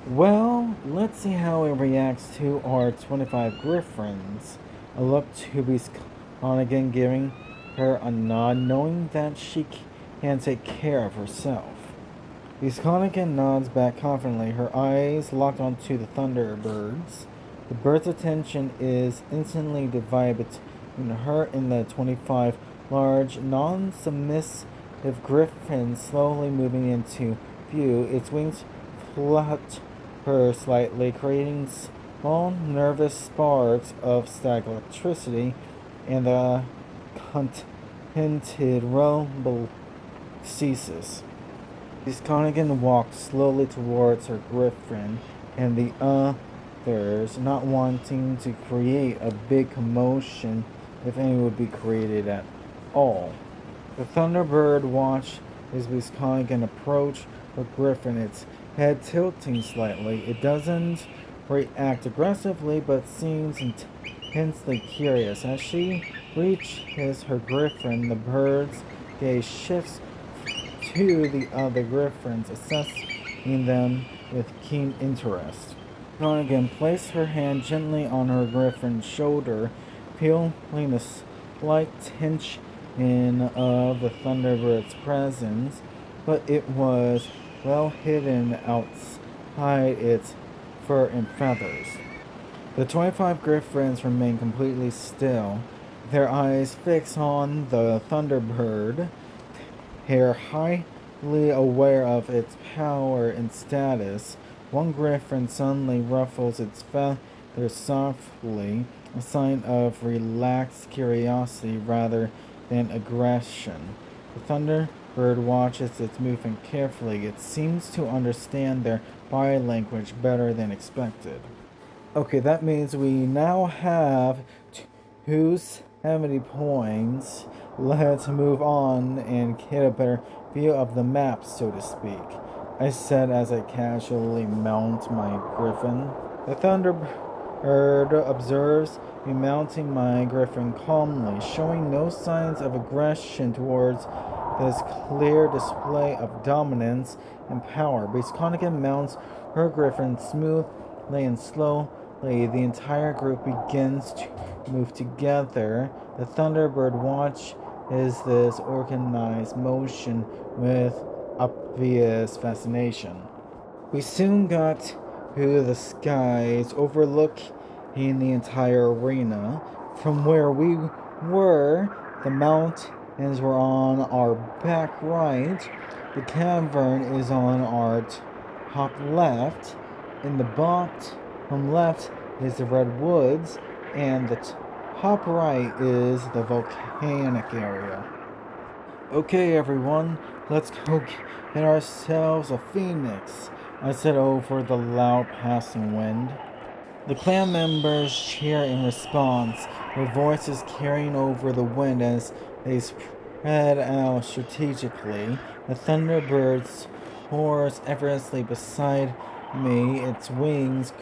Well, let's see how it reacts to our 25 Griffins. I looked to Beastconigan, giving her a nod, knowing that she can take care of herself. Beastconigan nods back confidently, her eyes locked onto the Thunderbirds. The bird's attention is instantly divided between her and the 25 large, non-submissive griffins slowly moving into view. Its wings flutter slightly, creating small nervous sparks of static electricity, and the contented rumble ceases. Beastconigan walked slowly towards her griffin and the others, not wanting to create a big commotion if any would be created at all. The Thunderbird watched as Beastconigan approach her griffin, its head tilting slightly. It doesn't react aggressively but seems intensely curious. As she reaches her griffin, the bird's gaze shifts to the other griffins, assessing them with keen interest. Beastconigan placed her hand gently on her griffin's shoulder, feeling a slight tension of the Thunderbird's presence, but it was well hidden outside its fur and feathers. The 25 griffins remained completely still, their eyes fixed on the Thunderbird. They're highly aware of its power and status. One griffin suddenly ruffles its feathers softly, a sign of relaxed curiosity rather than aggression. The Thunderbird watches its movement carefully. It seems to understand their body language better than expected. Okay, that means we now have 270 points. Let's move on and get a better view of the map, so to speak, I said as I casually mount my griffin. The Thunderbird observes me mounting my griffin calmly, showing no signs of aggression towards this clear display of dominance and power. Beastconigan mounts her griffin smoothly and slowly. The entire group begins to move together. The Thunderbird watches this organized motion with obvious fascination. We soon got to the skies overlooking in the entire arena. From where we were, the mountains were on our back right, the cavern is on our top left, in the bottom left is the redwoods, and the top right is the volcanic area. Okay, everyone, let's go get ourselves a phoenix, I said over the loud passing wind. The clan members cheer in response, their voices carrying over the wind as they spread out strategically. The Thunderbird soars effortlessly beside me, its wings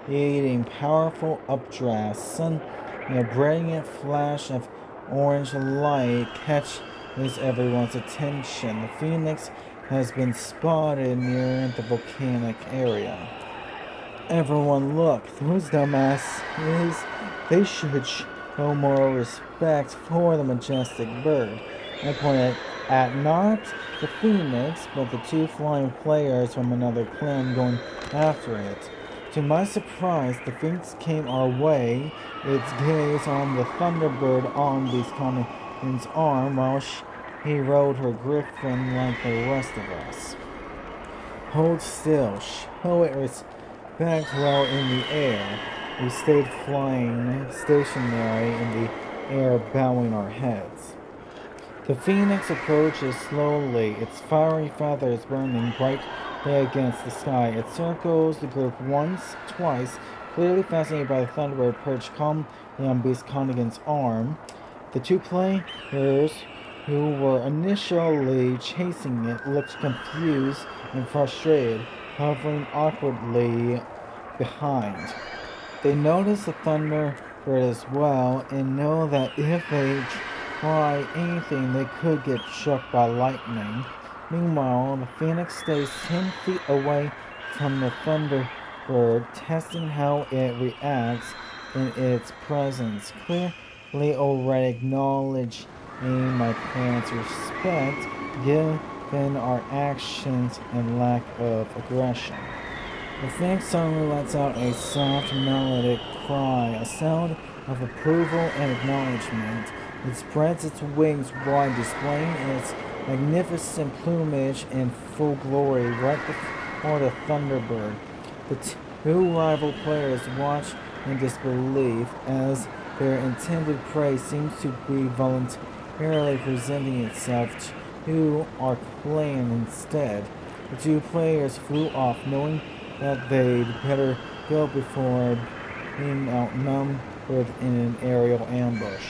creating powerful updrafts. Suddenly, a brilliant flash of orange light catches everyone's attention. The phoenix has been spotted near the volcanic area. Everyone look, those dumbasses, they should show more respect for the majestic bird. I pointed at not the phoenix, but the two flying players from another clan going after it. To my surprise, the phoenix came our way, its gaze on the thunderbird on Beast-Conan's arm while she rode her griffin like the rest of us. Hold still, show it respect while in the air. We stayed flying stationary in the air, bowing our heads. The phoenix approaches slowly, its fiery feathers burning brightly against the sky. It circles the group once, twice, clearly fascinated by the thunderbird perched calmly on Beast-Conan's arm. The two players who were initially chasing it looked confused and frustrated, hovering awkwardly behind. They notice the thunderbird as well and know that if they try anything, they could get struck by lightning. Meanwhile, the phoenix stays 10 feet away from the thunderbird, testing how it reacts in its presence, clearly already acknowledging my clan's respect given our actions and lack of aggression. The phoenix suddenly lets out a soft, melodic cry, a sound of approval and acknowledgement. It spreads its wings wide, displaying its magnificent plumage in full glory right before the thunderbird. The two rival players watch in disbelief as their intended prey seems to be voluntarily presenting itself to our clan instead. The two players flew off, knowing that they'd better go before being outnumbered in an aerial ambush.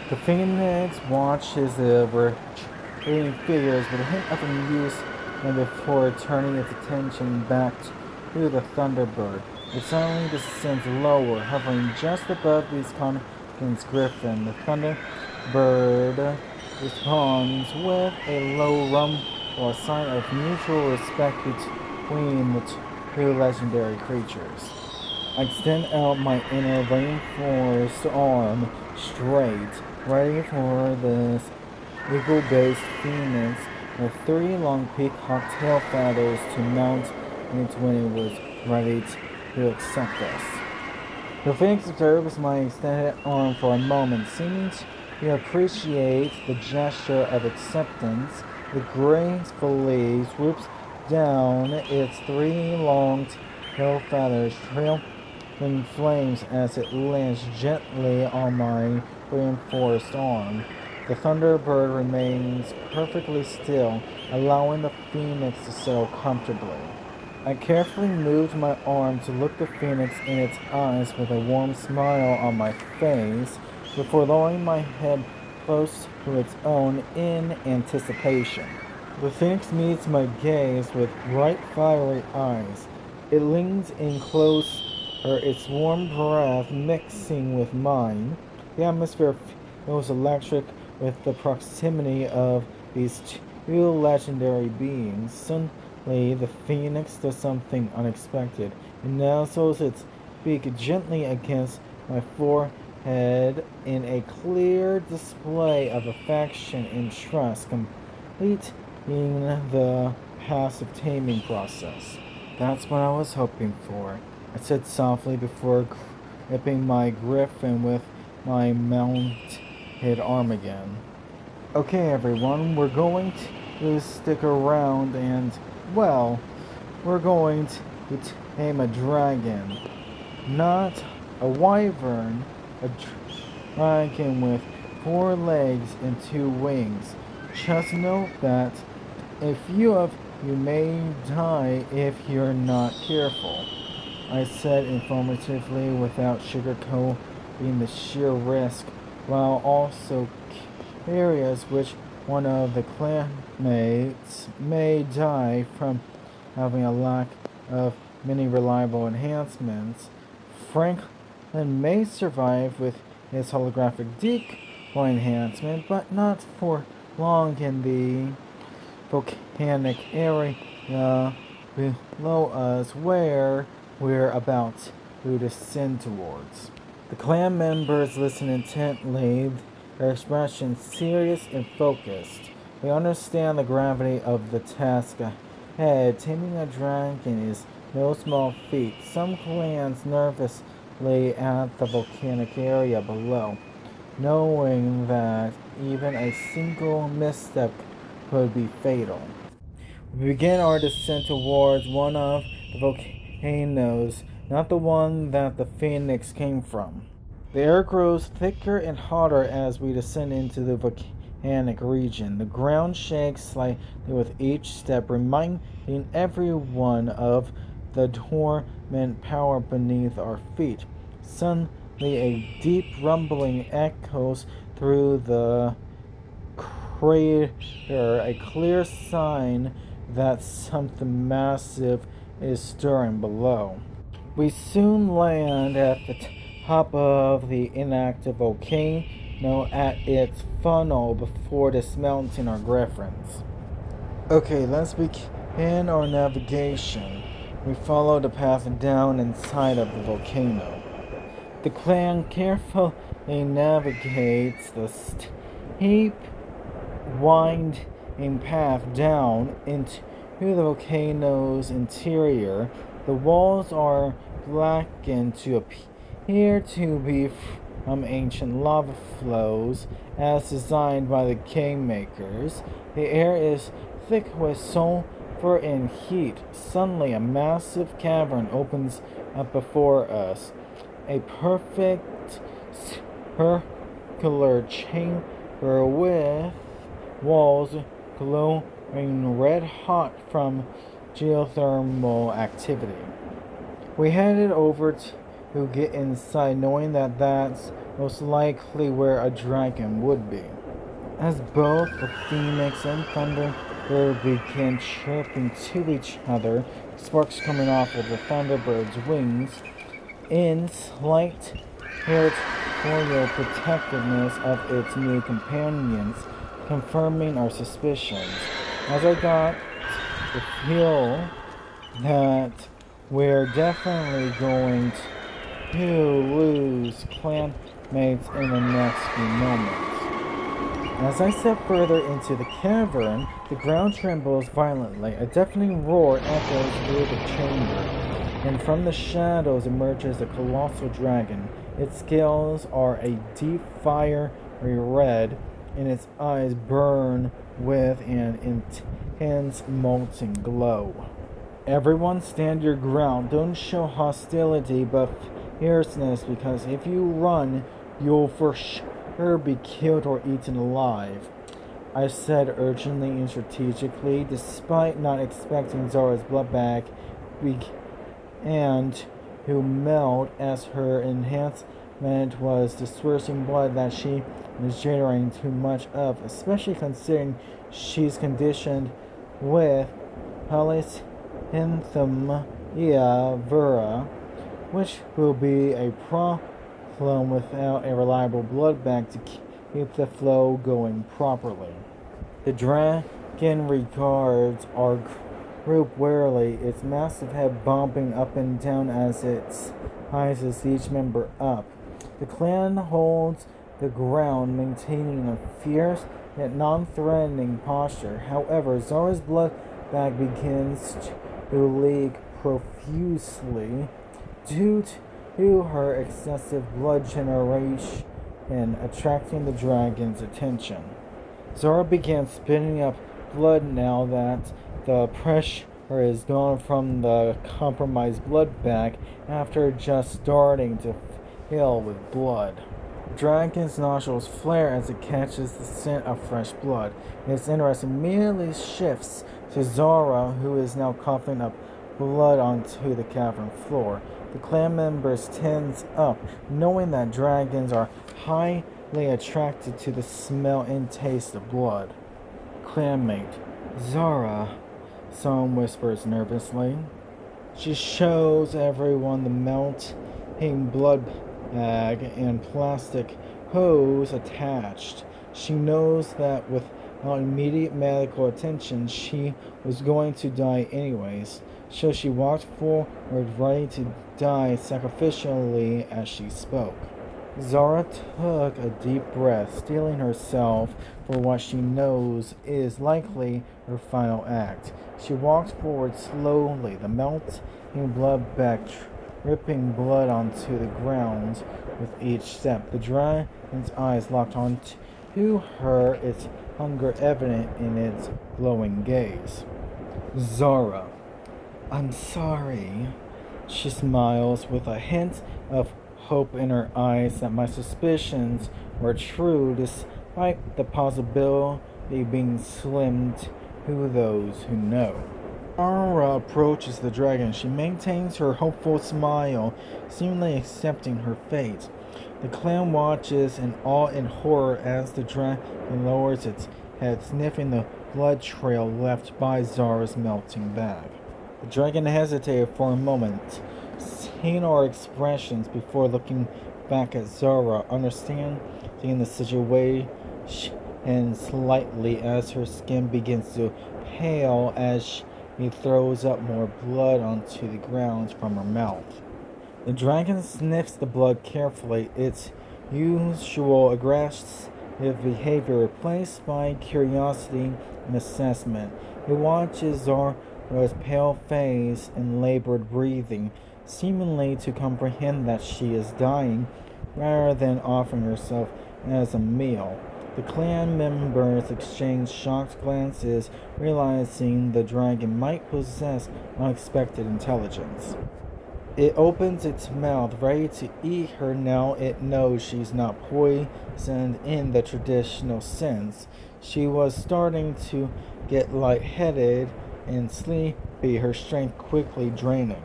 The phoenix watches the retreating figures with a hint of amusement before turning its attention back to the thunderbird. It suddenly descends lower, hovering just above Beast-Conan's griffin. The thunderbird responds with a low rumble, a sign of mutual respect between the two legendary creatures. I extend out my inner reinforced arm straight, ready for this eagle-based phoenix with three long peacock tail feathers to mount it when it was ready to accept us. The phoenix observes my extended arm for a moment, seeming to appreciate the gesture of acceptance. It gracefully swoops down, its three long tail feathers trailing flames as it lands gently on my reinforced arm. The thunderbird remains perfectly still, allowing the phoenix to settle comfortably. I carefully moved my arm to look the phoenix in its eyes with a warm smile on my face before lowering my head close to its own in anticipation. The phoenix meets my gaze with bright, fiery eyes. It leans in closer, its warm breath mixing with mine. The atmosphere feels electric with the proximity of these two legendary beings. Suddenly, the phoenix does something unexpected. It nestles its beak gently against my forehead in a clear display of affection and trust, completing the passive taming process. That's what I was hoping for, I said softly before nipping my griffin with my mounted arm again. Okay, everyone, we're going to stick around and, well, we're going to tame a dragon. Not a wyvern, a dragon with 4 legs and 2 wings. Just note that a few of you may die if you're not careful, I said informatively without sugarcoating the sheer risk, while also curious which one of the clanmates may die from having a lack of many reliable enhancements. Franklin may survive with his holographic decoy enhancement, but not for long in the volcanic area below us where we're about to descend towards. The clan members listen intently, their expressions serious and focused. They understand the gravity of the task ahead. Taming a dragon is no small feat. Some glance nervously at the volcanic area below, knowing that even a single misstep could be fatal. We begin our descent towards one of the volcanoes, not the one that the phoenix came from. The air grows thicker and hotter as we descend into the volcanic region. The ground shakes slightly with each step, reminding everyone of the dormant power beneath our feet. Suddenly, a deep rumbling echoes through the crater, a clear sign that something massive is stirring below. We soon land at the top of the inactive volcano at its funnel before dismounting our griffins. Okay, let's begin our navigation. We follow the path down inside of the volcano. The clan carefully navigates the steep, winding path down into the volcano's interior. The walls are blackened to appear to be from ancient lava flows, as designed by the kingmakers. The air is thick with sulfur and heat. Suddenly, a massive cavern opens up before us. A perfect circular chamber with walls glowing red hot from geothermal activity. We headed over to get inside, knowing that that's most likely where a dragon would be. As both the phoenix and thunderbird began chirping to each other, sparks coming off of the thunderbird's wings, in slight territorial protectiveness of its new companions, confirming our suspicions. As I got to feel that we're definitely going to lose clanmates in the next few moments. As I step further into the cavern, the ground trembles violently. A deafening roar echoes through the chamber, and from the shadows emerges a colossal dragon. Its scales are a deep fiery red, and its eyes burn with an intense molten glow. Everyone stand your ground. Don't show hostility but fierceness, because if you run, you'll for sure be killed or eaten alive, I said urgently and strategically, despite not expecting Zara's blood bag began to melt as her enhancement was dispersing blood that she was generating too much of, especially considering she's conditioned with Polycythemia vera, which will be a problem without a reliable blood bag to keep the flow going properly. The dragon regards our group warily, its massive head bobbing up and down as it sizes each member up. The clan holds the ground, maintaining a fierce yet non-threatening posture. However, Zara's blood bag begins to leak profusely due through her excessive blood generation and attracting the dragon's attention. Zora began spitting up blood now that the pressure is gone from the compromised blood bag after just starting to fill with blood. The dragon's nostrils flare as it catches the scent of fresh blood. Its interest immediately shifts to Zora, who is now coughing up blood onto the cavern floor. The clan members tense up, knowing that dragons are highly attracted to the smell and taste of blood. Clanmate, Zara, someone whispers nervously. She shows everyone the melting blood bag and plastic hose attached. She knows that without immediate medical attention, she was going to die anyways, so she walked forward ready to die sacrificially as she spoke. Zara took a deep breath, steeling herself for what she knows is likely her final act. She walked forward slowly, the melting blood bag dripping blood onto the ground with each step. The dragon's eyes locked onto her, its hunger evident in its glowing gaze. Zara, I'm sorry. She smiles with a hint of hope in her eyes that my suspicions were true despite the possibility being slim to those who know. Zara approaches the dragon. She maintains her hopeful smile, seemingly accepting her fate. The clan watches in awe and horror as the dragon lowers its head, sniffing the blood trail left by Zara's melting bag. The dragon hesitated for a moment, seeing our expressions before looking back at Zara, understanding the situation slightly as her skin begins to pale as she throws up more blood onto the ground from her mouth. The dragon sniffs the blood carefully, its usual aggressive behavior replaced by curiosity and assessment. It watches Zara's pale face and labored breathing, seemingly to comprehend that she is dying rather than offering herself as a meal. The clan members exchange shocked glances, realizing the dragon might possess unexpected intelligence. It opens its mouth, ready to eat her now it knows she's not poisoned in the traditional sense. She was starting to get lightheaded and sleepy, her strength quickly draining.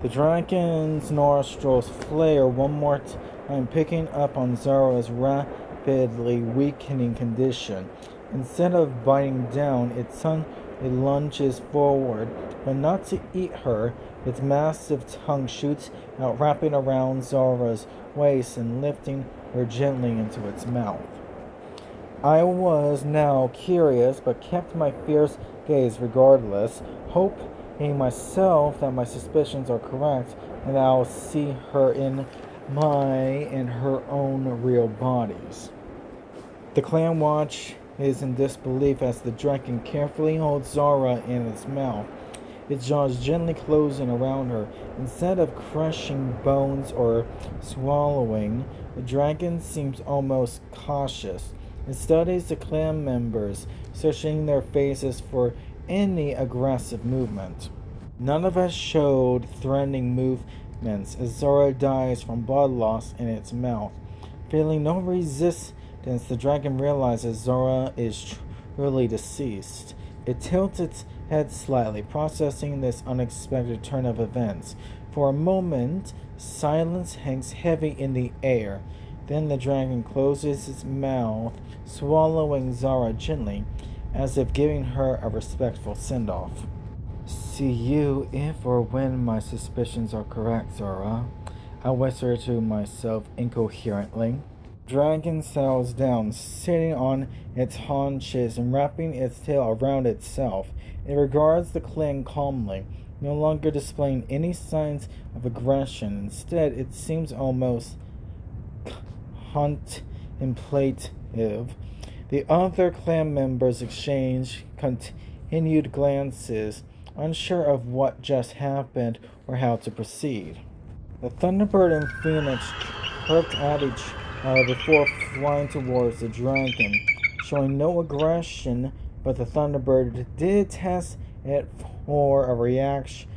The dragon's nostrils flare one more time, picking up on Zara's rapidly weakening condition. Instead of biting down, it lunges forward, but not to eat her. Its massive tongue shoots out, wrapping around Zara's waist and lifting her gently into its mouth. I was now curious, but kept my fierce gaze regardless, hoping myself that my suspicions are correct and that I'll see her in her own real bodies. The clan watch is in disbelief as the dragon carefully holds Zara in its mouth, its jaws gently closing around her. Instead of crushing bones or swallowing, the dragon seems almost cautious. It studies the clan members, searching their faces for any aggressive movement. None of us showed threatening movements as Zara dies from blood loss in its mouth. Feeling no resistance, the dragon realizes Zara is truly deceased. It tilts its head slightly, processing this unexpected turn of events. For a moment, silence hangs heavy in the air. Then the dragon closes its mouth, swallowing Zara gently, as if giving her a respectful send-off. See you if or when my suspicions are correct, Zara, I whisper to myself incoherently. Dragon settles down, sitting on its haunches and wrapping its tail around itself. It regards the clan calmly, no longer displaying any signs of aggression. Instead, it seems almost contemplative. The other clan members exchange continued glances, unsure of what just happened or how to proceed. The Thunderbird and Phoenix chirped at each other before flying towards the dragon, showing no aggression, but the Thunderbird did test it for a reaction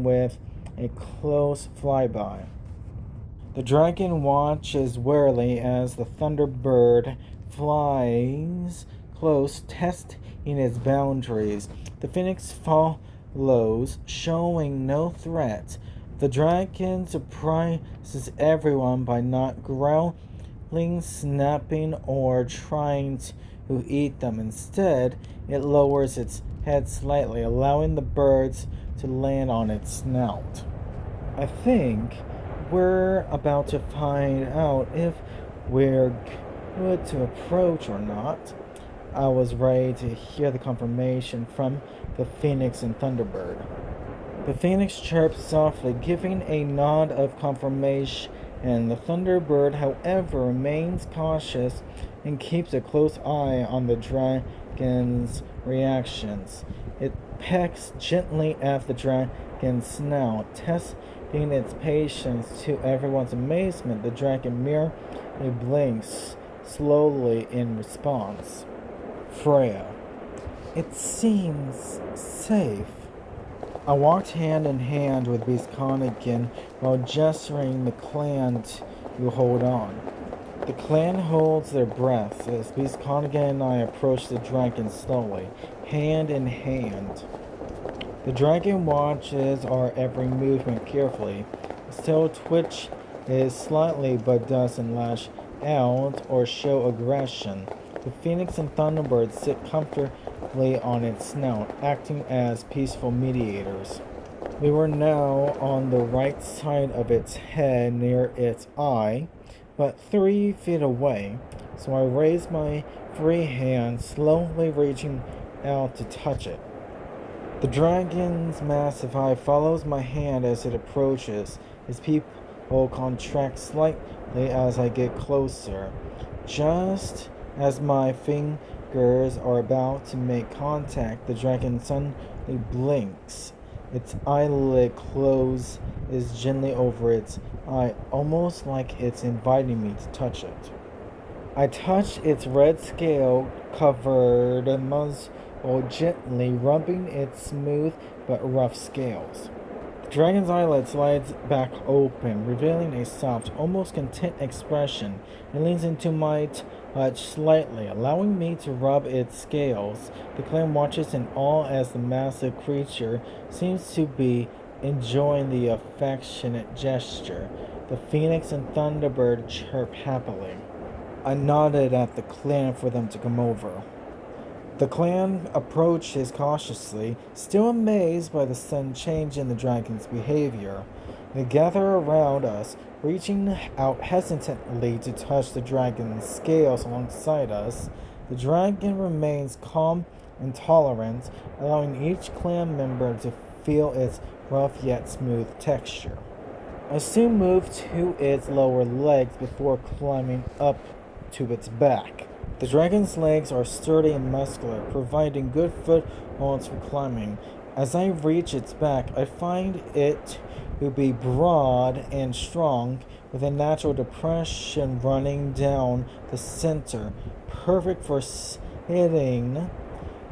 with a close flyby. The dragon watches warily as the Thunderbird flies close, testing its boundaries. The Phoenix follows, showing no threat. The dragon surprises everyone by not growling, snapping, or trying to eat them. Instead, it lowers its head slightly, allowing the birds to land on its snout. I think we're about to find out if we're good to approach or not. I was ready to hear the confirmation from the Phoenix and Thunderbird. The Phoenix chirped softly, giving a nod of confirmation, and the Thunderbird, however, remains cautious and keeps a close eye on the dragon's reactions. It pecks gently at the dragon's snout, testing its patience. To everyone's amazement, the dragon merely blinks slowly in response. Freya. It seems safe. I walked hand in hand with Beastconigan while gesturing the clan to hold on. The clan holds their breath as Beastconigan and I approach the dragon slowly, hand in hand. The dragon watches our every movement carefully. Its tail twitches slightly but doesn't lash out or show aggression. The Phoenix and Thunderbird sit comfortably on its snout, acting as peaceful mediators. We were now on the right side of its head near its eye, but 3 feet away, so I raised my free hand, slowly reaching out to touch it. The dragon's massive eye follows my hand as it approaches. Its pupil contracts slightly as I get closer. Just as my fingers are about to make contact, the dragon suddenly blinks. Its eyelid closes gently over its eye, almost like it's inviting me to touch it. I touch its red scale-covered muzzle gently, rubbing its smooth but rough scales. The dragon's eyelid slides back open, revealing a soft, almost content expression. It leans into my touch slightly, allowing me to rub its scales. The clan watches in awe as the massive creature seems to be enjoying the affectionate gesture. The Phoenix and Thunderbird chirp happily. I nodded at the clan for them to come over. The clan approaches cautiously, still amazed by the sudden change in the dragon's behavior. They gather around us, reaching out hesitantly to touch the dragon's scales alongside us. The dragon remains calm and tolerant, allowing each clan member to feel its rough yet smooth texture. I soon moved to its lower legs before climbing up to its back. The dragon's legs are sturdy and muscular, providing good footholds for climbing. As I reach its back, I find it to be broad and strong, with a natural depression running down the center, perfect for sitting.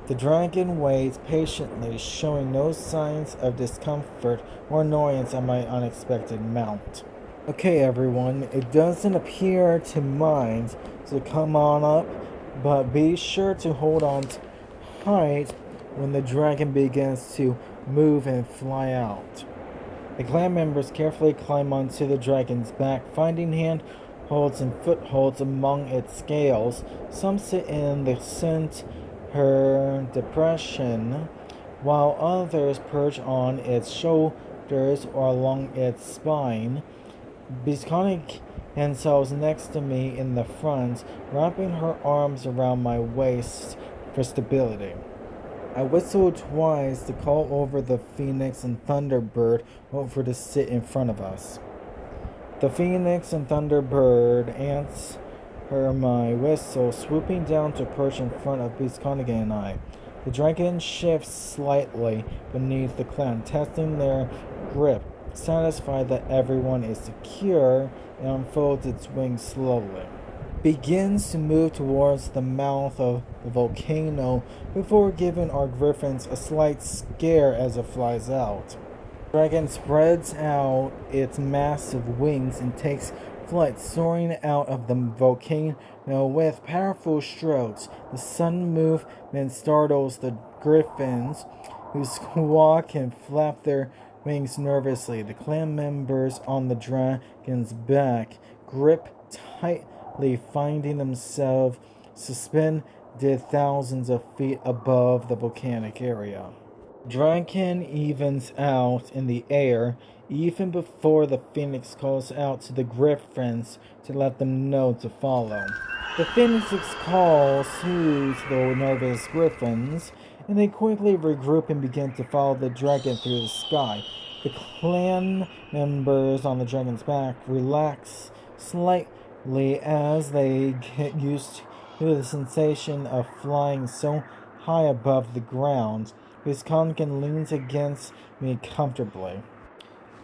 The dragon waits patiently, showing no signs of discomfort or annoyance at my unexpected mount. Okay, everyone, it doesn't appear to mind, so come on up, but be sure to hold on tight when the dragon begins to move and fly out. The clan members carefully climb onto the dragon's back, finding handholds and footholds among its scales. Some sit in the center depression, while others perch on its shoulders or along its spine. Beastconic themselves next to me in the front, wrapping her arms around my waist for stability. I whistled twice to call over the Phoenix and Thunderbird over to sit in front of us. The Phoenix and Thunderbird answer my whistle, swooping down to perch in front of Beastconic and I. The dragon shifts slightly beneath the clan, testing their grip. satisfied that everyone is secure, it unfolds its wings slowly. Begins to move towards the mouth of the volcano before giving our griffins a slight scare as it flies out. The dragon spreads out its massive wings and takes flight, soaring out of the volcano with powerful strokes. The sudden movement startles the griffins, who squawk and flap their wings nervously. The clan members on the dragon's back grip tightly, finding themselves suspended thousands of feet above the volcanic area. Dragon evens out in the air even before the phoenix calls out to the griffins to let them know to follow. The phoenix's call soothes the nervous griffins, and they quickly regroup and begin to follow the dragon through the sky. The clan members on the dragon's back relax slightly as they get used to the sensation of flying so high above the ground. His Konkin leans against me comfortably.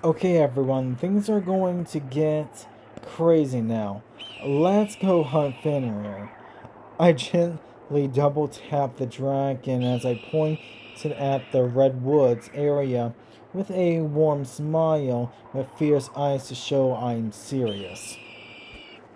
Okay, everyone, things are going to get crazy now. Let's go hunt Fenrir. I gently double tap the dragon as I pointed at the redwoods area with a warm smile but fierce eyes to show I'm serious.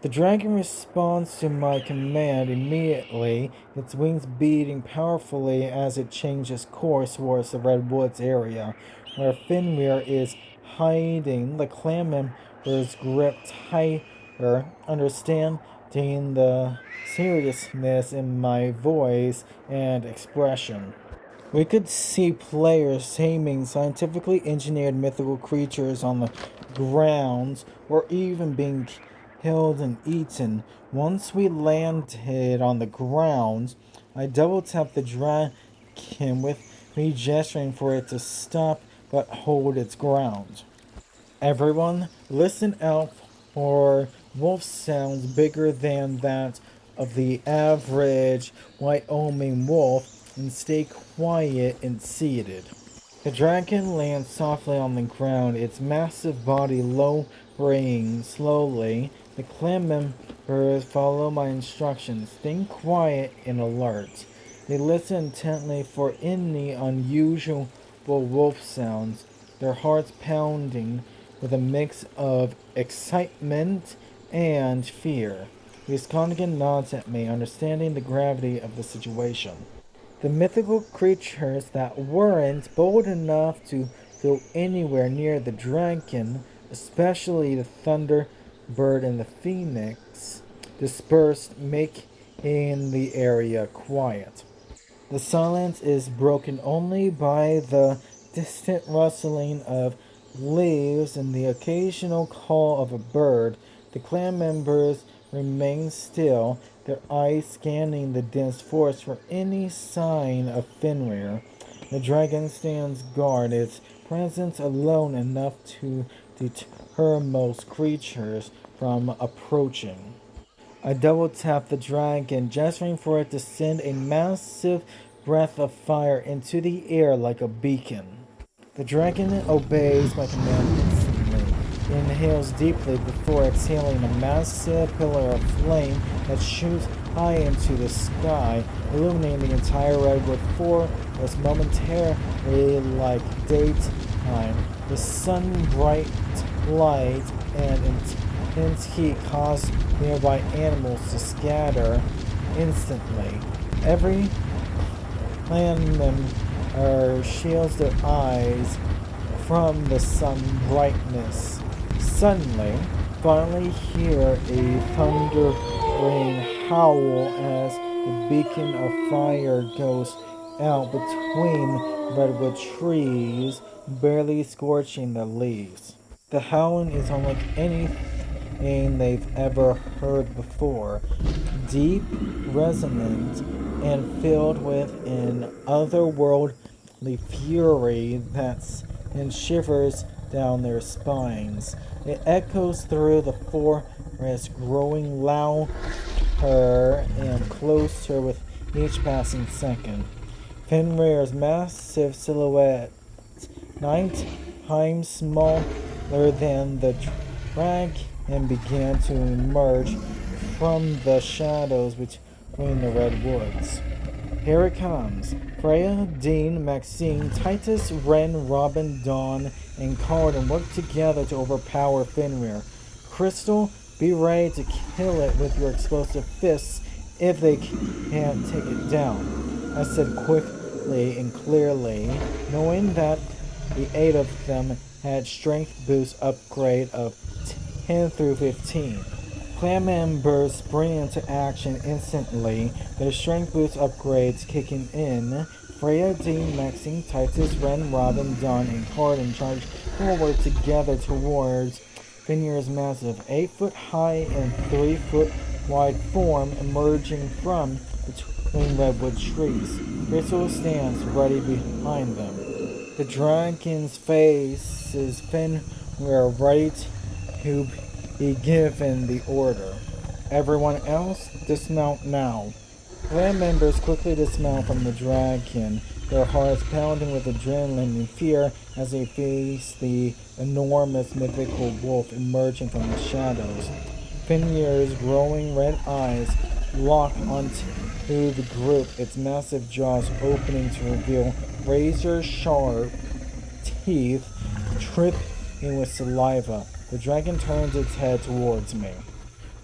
The dragon responds to my command immediately, its wings beating powerfully as it changes course towards the redwoods area, where Fenrir is hiding. The clan members grip tighter, understanding the seriousness in my voice and expression. We could see players taming scientifically engineered mythical creatures on the grounds, or even being killed and eaten. Once we landed on the ground, I double tapped the dragon with me gesturing for it to stop but hold its ground. Everyone, listen out for wolf sounds bigger than that of the average Wyoming wolf and stay quiet and seated. The dragon lands softly on the ground, its massive body lowering slowly. The clan members follow my instructions, staying quiet and alert. They listen intently for any unusual wolf sounds, their hearts pounding with a mix of excitement and fear. Wisconsin nods at me, understanding the gravity of the situation. The mythical creatures that weren't bold enough to go anywhere near the dragon, especially the thunderbird and the phoenix, dispersed, making the area quiet. The silence is broken only by the distant rustling of leaves and the occasional call of a bird. The clan members remain still, their eyes scanning the dense forest for any sign of Fenrir. The dragon stands guard, its presence alone enough to deter most creatures from approaching. I double tap the dragon, gesturing for it to send a massive breath of fire into the air like a beacon. The dragon obeys my command instantly, inhales deeply before exhaling a massive pillar of flame that shoots high into the sky, illuminating the entire redwood forest momentarily like daytime. The sun's bright light and intense heat cause nearby animals to scatter instantly. Every clan member shields their eyes from the sun brightness. Suddenly, finally hear a thundering howl as the beacon of fire goes out between redwood trees, barely scorching the leaves. The howling is unlike anything they've ever heard before, deep, resonant, and filled with an otherworldly fury that sends shivers down their spines. It echoes through the forest, growing louder and closer with each passing second. Fenrir's massive silhouette, 9 times smaller than the dragon began to emerge from the shadows between the redwoods. Here it comes. Freya, Dean, Maxine, Titus, Ren, Robin, Dawn, and Carden work together to overpower Fenrir. Crystal, be ready to kill it with your explosive fists if they can't take it down. I said quickly and clearly, knowing that the 8 of them had strength boost upgrade of 10 through 15. Clan members spring into action instantly, their strength boost upgrades kicking in. Freya, Dean, Maxine, Titus, Ren, Robin, Dawn, and Carden charge forward together towards Fenrir's massive 8-foot high and 3-foot wide form emerging from between redwood trees. Crystal stands ready behind them. The dragon's face is Fenrir ready to be given the order. Everyone else, dismount now. Clan members quickly dismount from the dragon, their hearts pounding with adrenaline and fear as they face the enormous mythical wolf emerging from the shadows. Fenrir's growing red eyes lock onto the group, its massive jaws opening to reveal razor-sharp teeth dripping with saliva. The dragon turns its head towards me.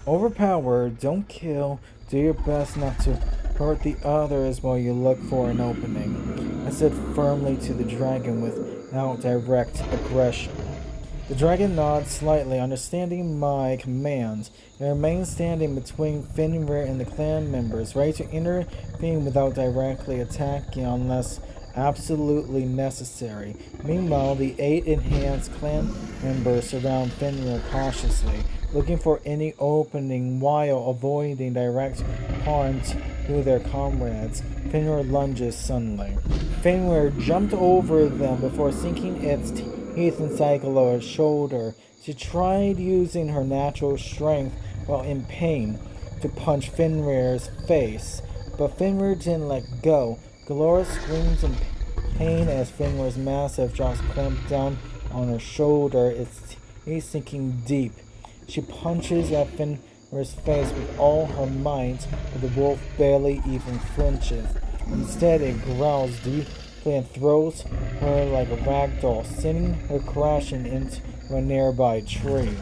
Overpowered, don't kill, do your best not to hurt the others while you look for an opening, I said firmly to the dragon without direct aggression. The dragon nods slightly, understanding my commands, and remains standing between Fenrir and the clan members, ready to intervene without directly attacking unless absolutely necessary. Meanwhile, the 8 enhanced clan members surround Fenrir cautiously, looking for any opening while avoiding direct harm to their comrades. Fenrir lunges suddenly. Fenrir jumped over them before sinking its teeth inside Galora's shoulder. She tried using her natural strength while in pain to punch Fenrir's face, but Fenrir didn't let go. Galora screams in pain as Fenrir's massive jaws clamp down on her shoulder, its teeth sinking deep. She punches at Fenrir's face with all her might, but the wolf barely even flinches. Instead, it growls deeply and throws her like a rag doll, sending her crashing into a nearby tree.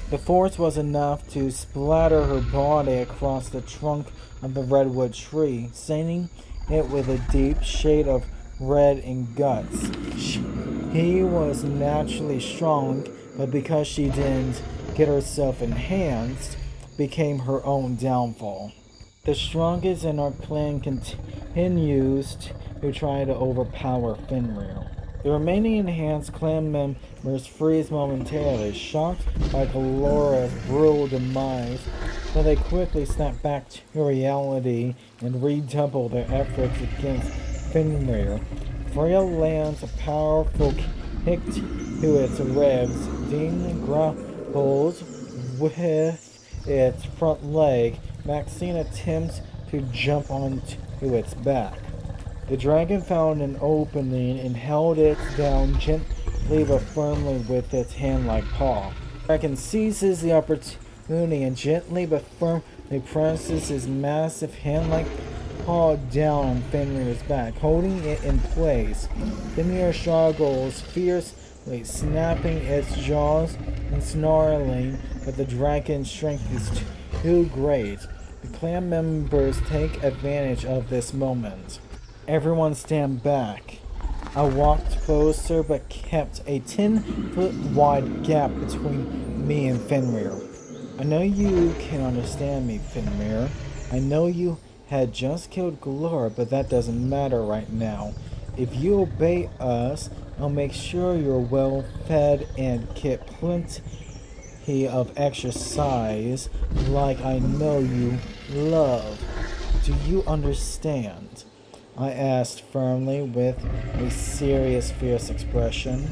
The force was enough to splatter her body across the trunk of the redwood tree, staining it with a deep shade of red and guts. She was naturally strong, but because she didn't get herself enhanced, became her own downfall. The strongest in our clan continues to try to overpower Fenrir. The remaining enhanced clan members freeze momentarily, shocked by Galora's brutal demise, but they quickly snap back to reality and redouble their efforts against Fenrir. Freya lands a powerful kick to its ribs. Dean grapples with its front leg. Maxine attempts to jump onto its back. The dragon found an opening and held it down gently but firmly with its hand-like paw. The dragon seizes the opportunity and gently but firmly presses his massive hand-like paw down on Fenrir's back, holding it in place. Fenrir struggles fiercely, snapping its jaws and snarling, but the dragon's strength is too great. The clan members take advantage of this moment. Everyone stand back. I walked closer but kept a 10-foot wide gap between me and Fenrir. I know you can understand me, Fenrir. I know you had just killed Galora, but that doesn't matter right now. If you obey us, I'll make sure you're well fed and get plenty of exercise like I know you love. Do you understand? I asked firmly with a serious, fierce expression.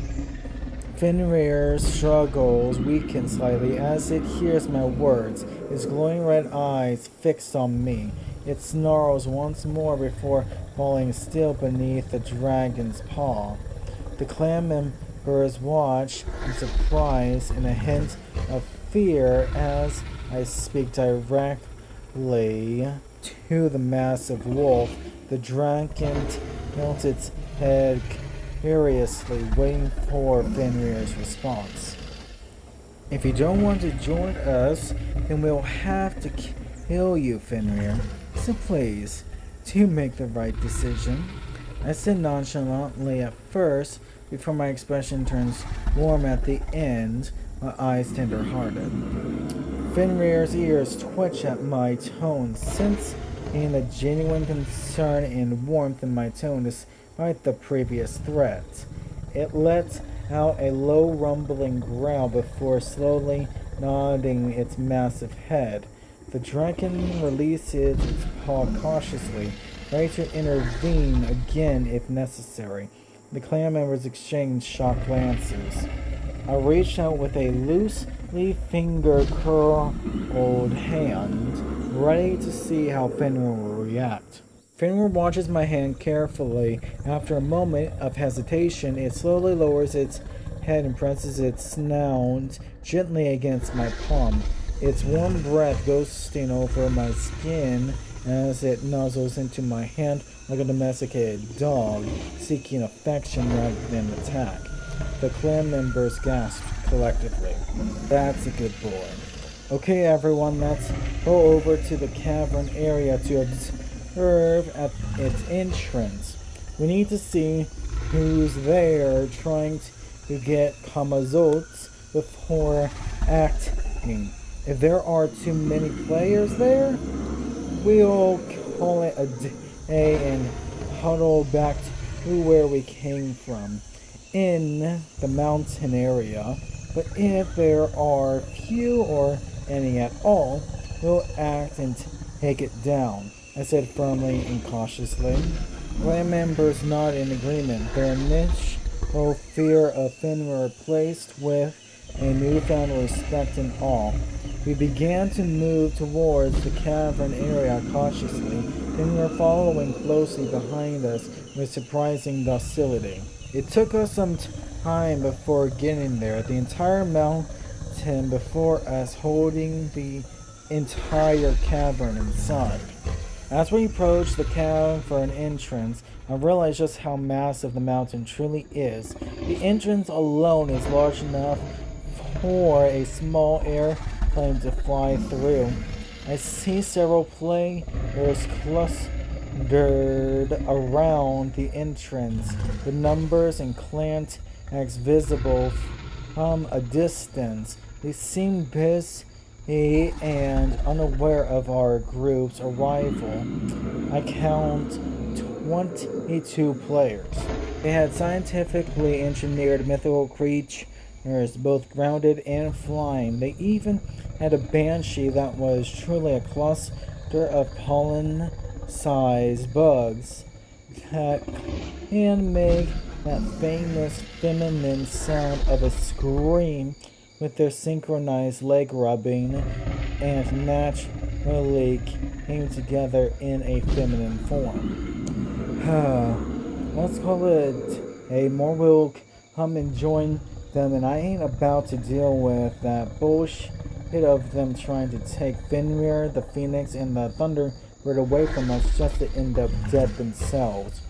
Fenrir struggles weaken slightly as it hears my words, its glowing red eyes fixed on me. It snarls once more before falling still beneath the dragon's paw. The clan Birds watch in surprise and a hint of fear as I speak directly to the massive wolf. The dragon tilts its head curiously, waiting for Fenrir's response. If you don't want to join us, then we'll have to kill you, Fenrir. So please, do make the right decision. I said nonchalantly at first, before my expression turns warm at the end, my eyes tender-hearted. Fenrir's ears twitch at my tone, sensing the genuine concern and warmth in my tone despite the previous threat. It let out a low rumbling growl before slowly nodding its massive head. The dragon releases its paw cautiously, ready to intervene again if necessary. The clan members exchange shocked glances. I reached out with a loosely finger-curled hand, ready to see how Fenrir will react. Fenrir watches my hand carefully. After a moment of hesitation, it slowly lowers its head and presses its snout gently against my palm. Its warm breath ghosting over my skin as it nuzzles into my hand like a domesticated dog, seeking affection rather than attack. The clan members gasped collectively. That's a good boy. Okay, everyone, let's go over to the cavern area to observe at its entrance. We need to see who's there trying to get Kamazots before acting. If there are too many players there, we'll call it a day and huddle back to where we came from, in the mountain area. But if there are few or any at all, we'll act and take it down, I said firmly and cautiously. Clan members nod in agreement, their initial fear of Fenrir replaced with a newfound respect and awe. We began to move towards the cavern area cautiously, Fenrir following closely behind us with surprising docility. It took us some time before getting there, the entire mountain before us holding the entire cavern inside. As we approached the cavern entrance, I realized just how massive the mountain truly is. The entrance alone is large enough for a small airplane to fly through. I see several players clustered around the entrance, with numbers and clan tags visible from a distance. They seem busy and unaware of our group's arrival. I count 22 players. They had scientifically engineered mythical creatures, both grounded and flying. They even had a banshee that was truly a cluster of pollen-sized bugs that can make that famous feminine sound of a scream with their synchronized leg rubbing and naturally came together in a feminine form. Let's call it a more will come and join them, and I ain't about to deal with that bullshit of them trying to take Fenrir, the Phoenix, and the Thunderbird away from us just to end up dead themselves.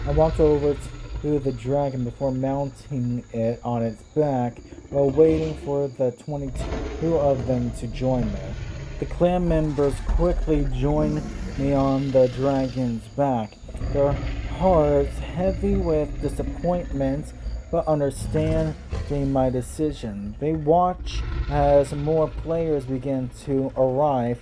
I walked over to the dragon before mounting it on its back while waiting for the 22 of them to join me. The clan members quickly joined me on the dragon's back, their hearts heavy with disappointment but understanding my decision. They watch as more players begin to arrive,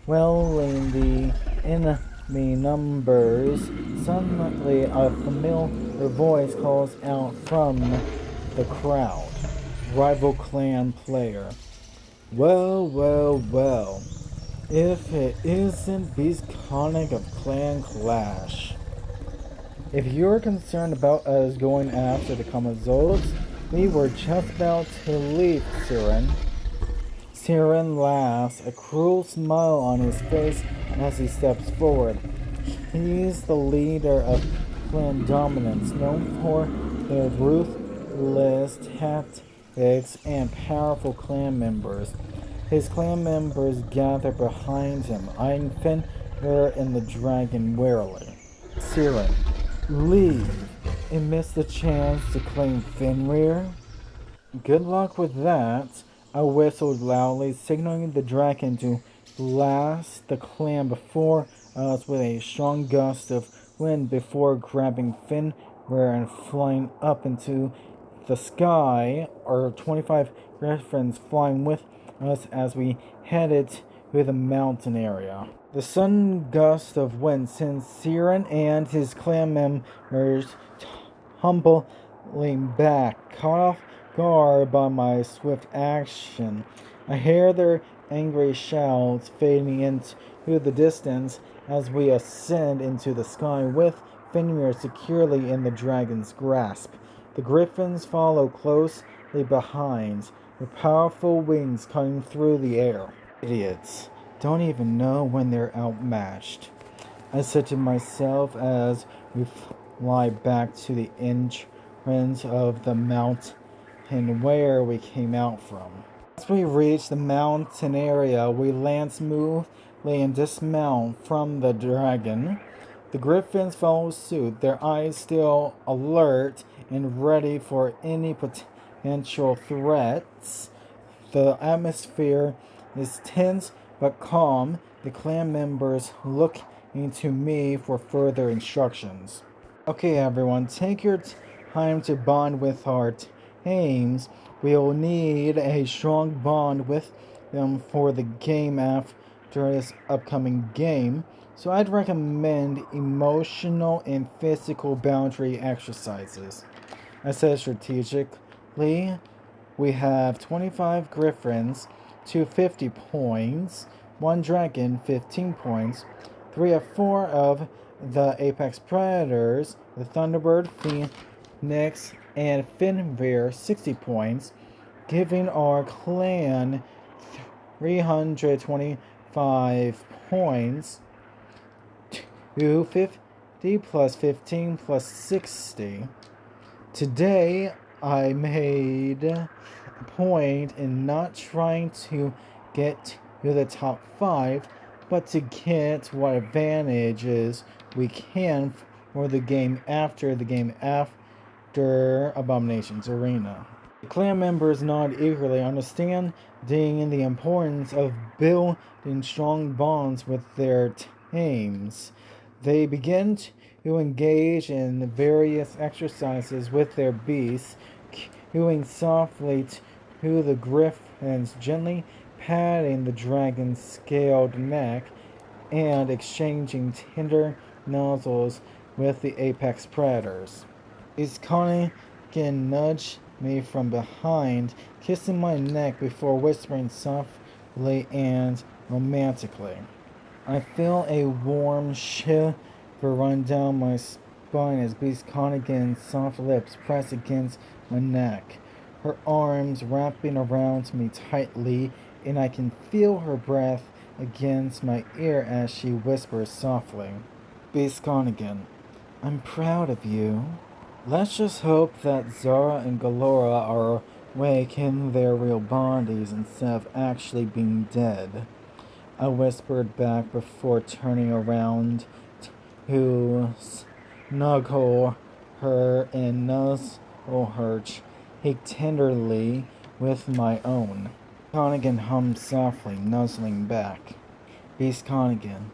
swelling the enemy numbers. Suddenly, a familiar voice calls out from the crowd. Rival clan player. Well, well, well. If it isn't Beast Conic of Clan Clash. If you're concerned about us going after the Kamazots, we were just about to leave, Siren. Siren laughs, a cruel smile on his face as he steps forward. He's the leader of clan dominance, known for their list tactics and powerful clan members. His clan members gather behind him, eyeing Fenrir and the dragon warily. Siren, leave and miss the chance to claim Fenrir? Good luck with that. I whistled loudly, signaling the dragon to blast the clan before us with a strong gust of wind before grabbing Fenrir and flying up into the sky. Our 25 griffins flying with us as we headed to the mountain area. The sudden gust of wind sent Siren and his clan members tumbling back, caught off guard by my swift action. I hear their angry shouts fading into the distance as we ascend into the sky with Fenrir securely in the dragon's grasp. The griffins follow closely behind, their powerful wings cutting through the air. Idiots don't even know when they're outmatched, I said to myself as we fly back to the entrance of the mountain where we came out from. As we reach the mountain area, we land smoothly and dismount from the dragon. The griffins follow suit, their eyes still alert and ready for any potential threats. The atmosphere is tense but calm. The clan members look to me for further instructions. Okay, everyone, take your time to bond with our teams. We'll need a strong bond with them for the game after this upcoming game. So I'd recommend emotional and physical boundary exercises. I said strategically. We have 25 griffins, 250 points, 1 dragon, 15 points, 3 of 4 of the apex predators, the Thunderbird, Phoenix, and Fenrir, 60 points, giving our clan 325 points, 250 plus 15 plus 60. Today, I made a point in not trying to get to the top 5, but to get what advantages we can for the game after Abomination's Arena. The clan members nod eagerly, understanding the importance of building strong bonds with their teams. They begin to engage in various exercises with their beasts, cooing softly to the griffins, gently patting the dragon's scaled neck, and exchanging tender nuzzles with the apex predators. His cunning can nudge me from behind, kissing my neck before whispering softly and romantically. I feel a warm shiver run down my spine as Beast Connigan's soft lips press against my neck, her arms wrapping around me tightly, and I can feel her breath against my ear as she whispers softly. Beast Connigan, I'm proud of you. Let's just hope that Zara and Galora are awake in their real bodies instead of actually being dead, I whispered back before turning around to snuggle her and nuzzle her cheek tenderly with my own. Connigan hummed softly, nuzzling back. Beast Connigan,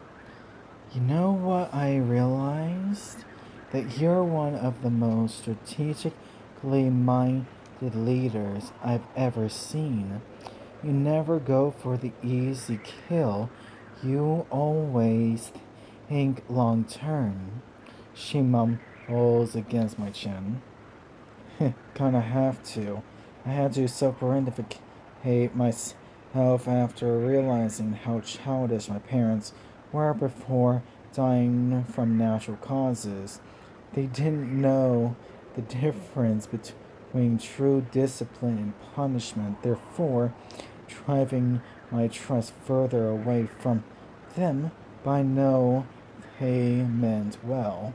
you know what I realized? That you're one of the most strategically minded leaders I've ever seen. You never go for the easy kill. You always think long term. She mumbles against my chin. Kinda have to. I had to self-identificate myself after realizing how childish my parents were before dying from natural causes. They didn't know the difference between true discipline and punishment, therefore driving my trust further away from them. But I know they meant well,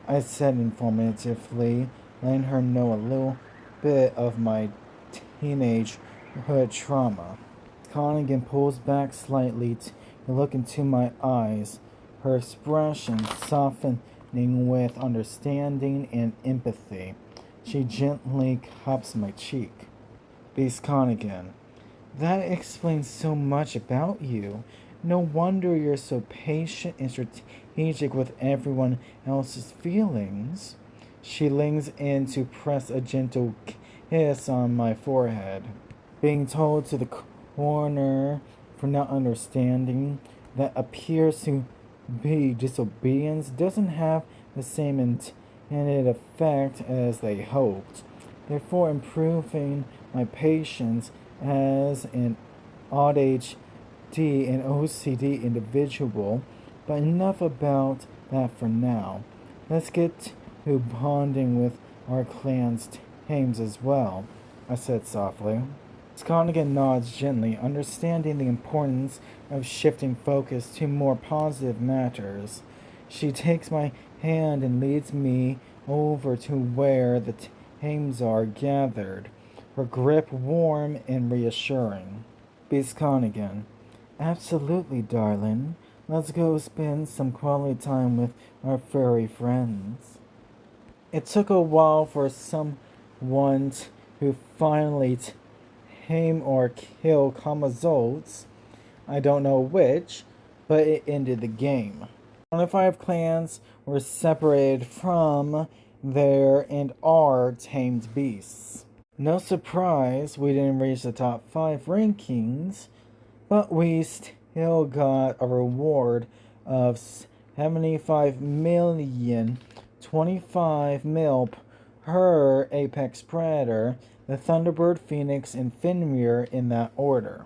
I said informatively, letting her know a little bit of my teenagehood trauma. Connigan pulls back slightly to look into my eyes, her expression softening with understanding and empathy. She gently cups my cheek. Beast Connigan, that explains so much about you. No wonder you're so patient and strategic with everyone else's feelings. She leans in to press a gentle kiss on my forehead. Being told to the corner for not understanding that appears to be disobedience doesn't have the same intended effect as they hoped, therefore improving my patience as an ADHD and OCD individual. But enough about that for now. Let's get to bonding with our clan's tames as well, I said softly. Connigan nods gently, understanding the importance of shifting focus to more positive matters. She takes my hand and leads me over to where the tames are gathered, her grip warm and reassuring. Beast Connigan, absolutely, darling. Let's go spend some quality time with our furry friends. It took a while for someone who finally tame or kill Kamazolts. I don't know which, but it ended the game. 25 clans were separated from their and our tamed beasts. No surprise we didn't reach the top 5 rankings, but we still got a reward of 75 million, 25 mil per apex predator, the Thunderbird, Phoenix, and Fenrir in that order.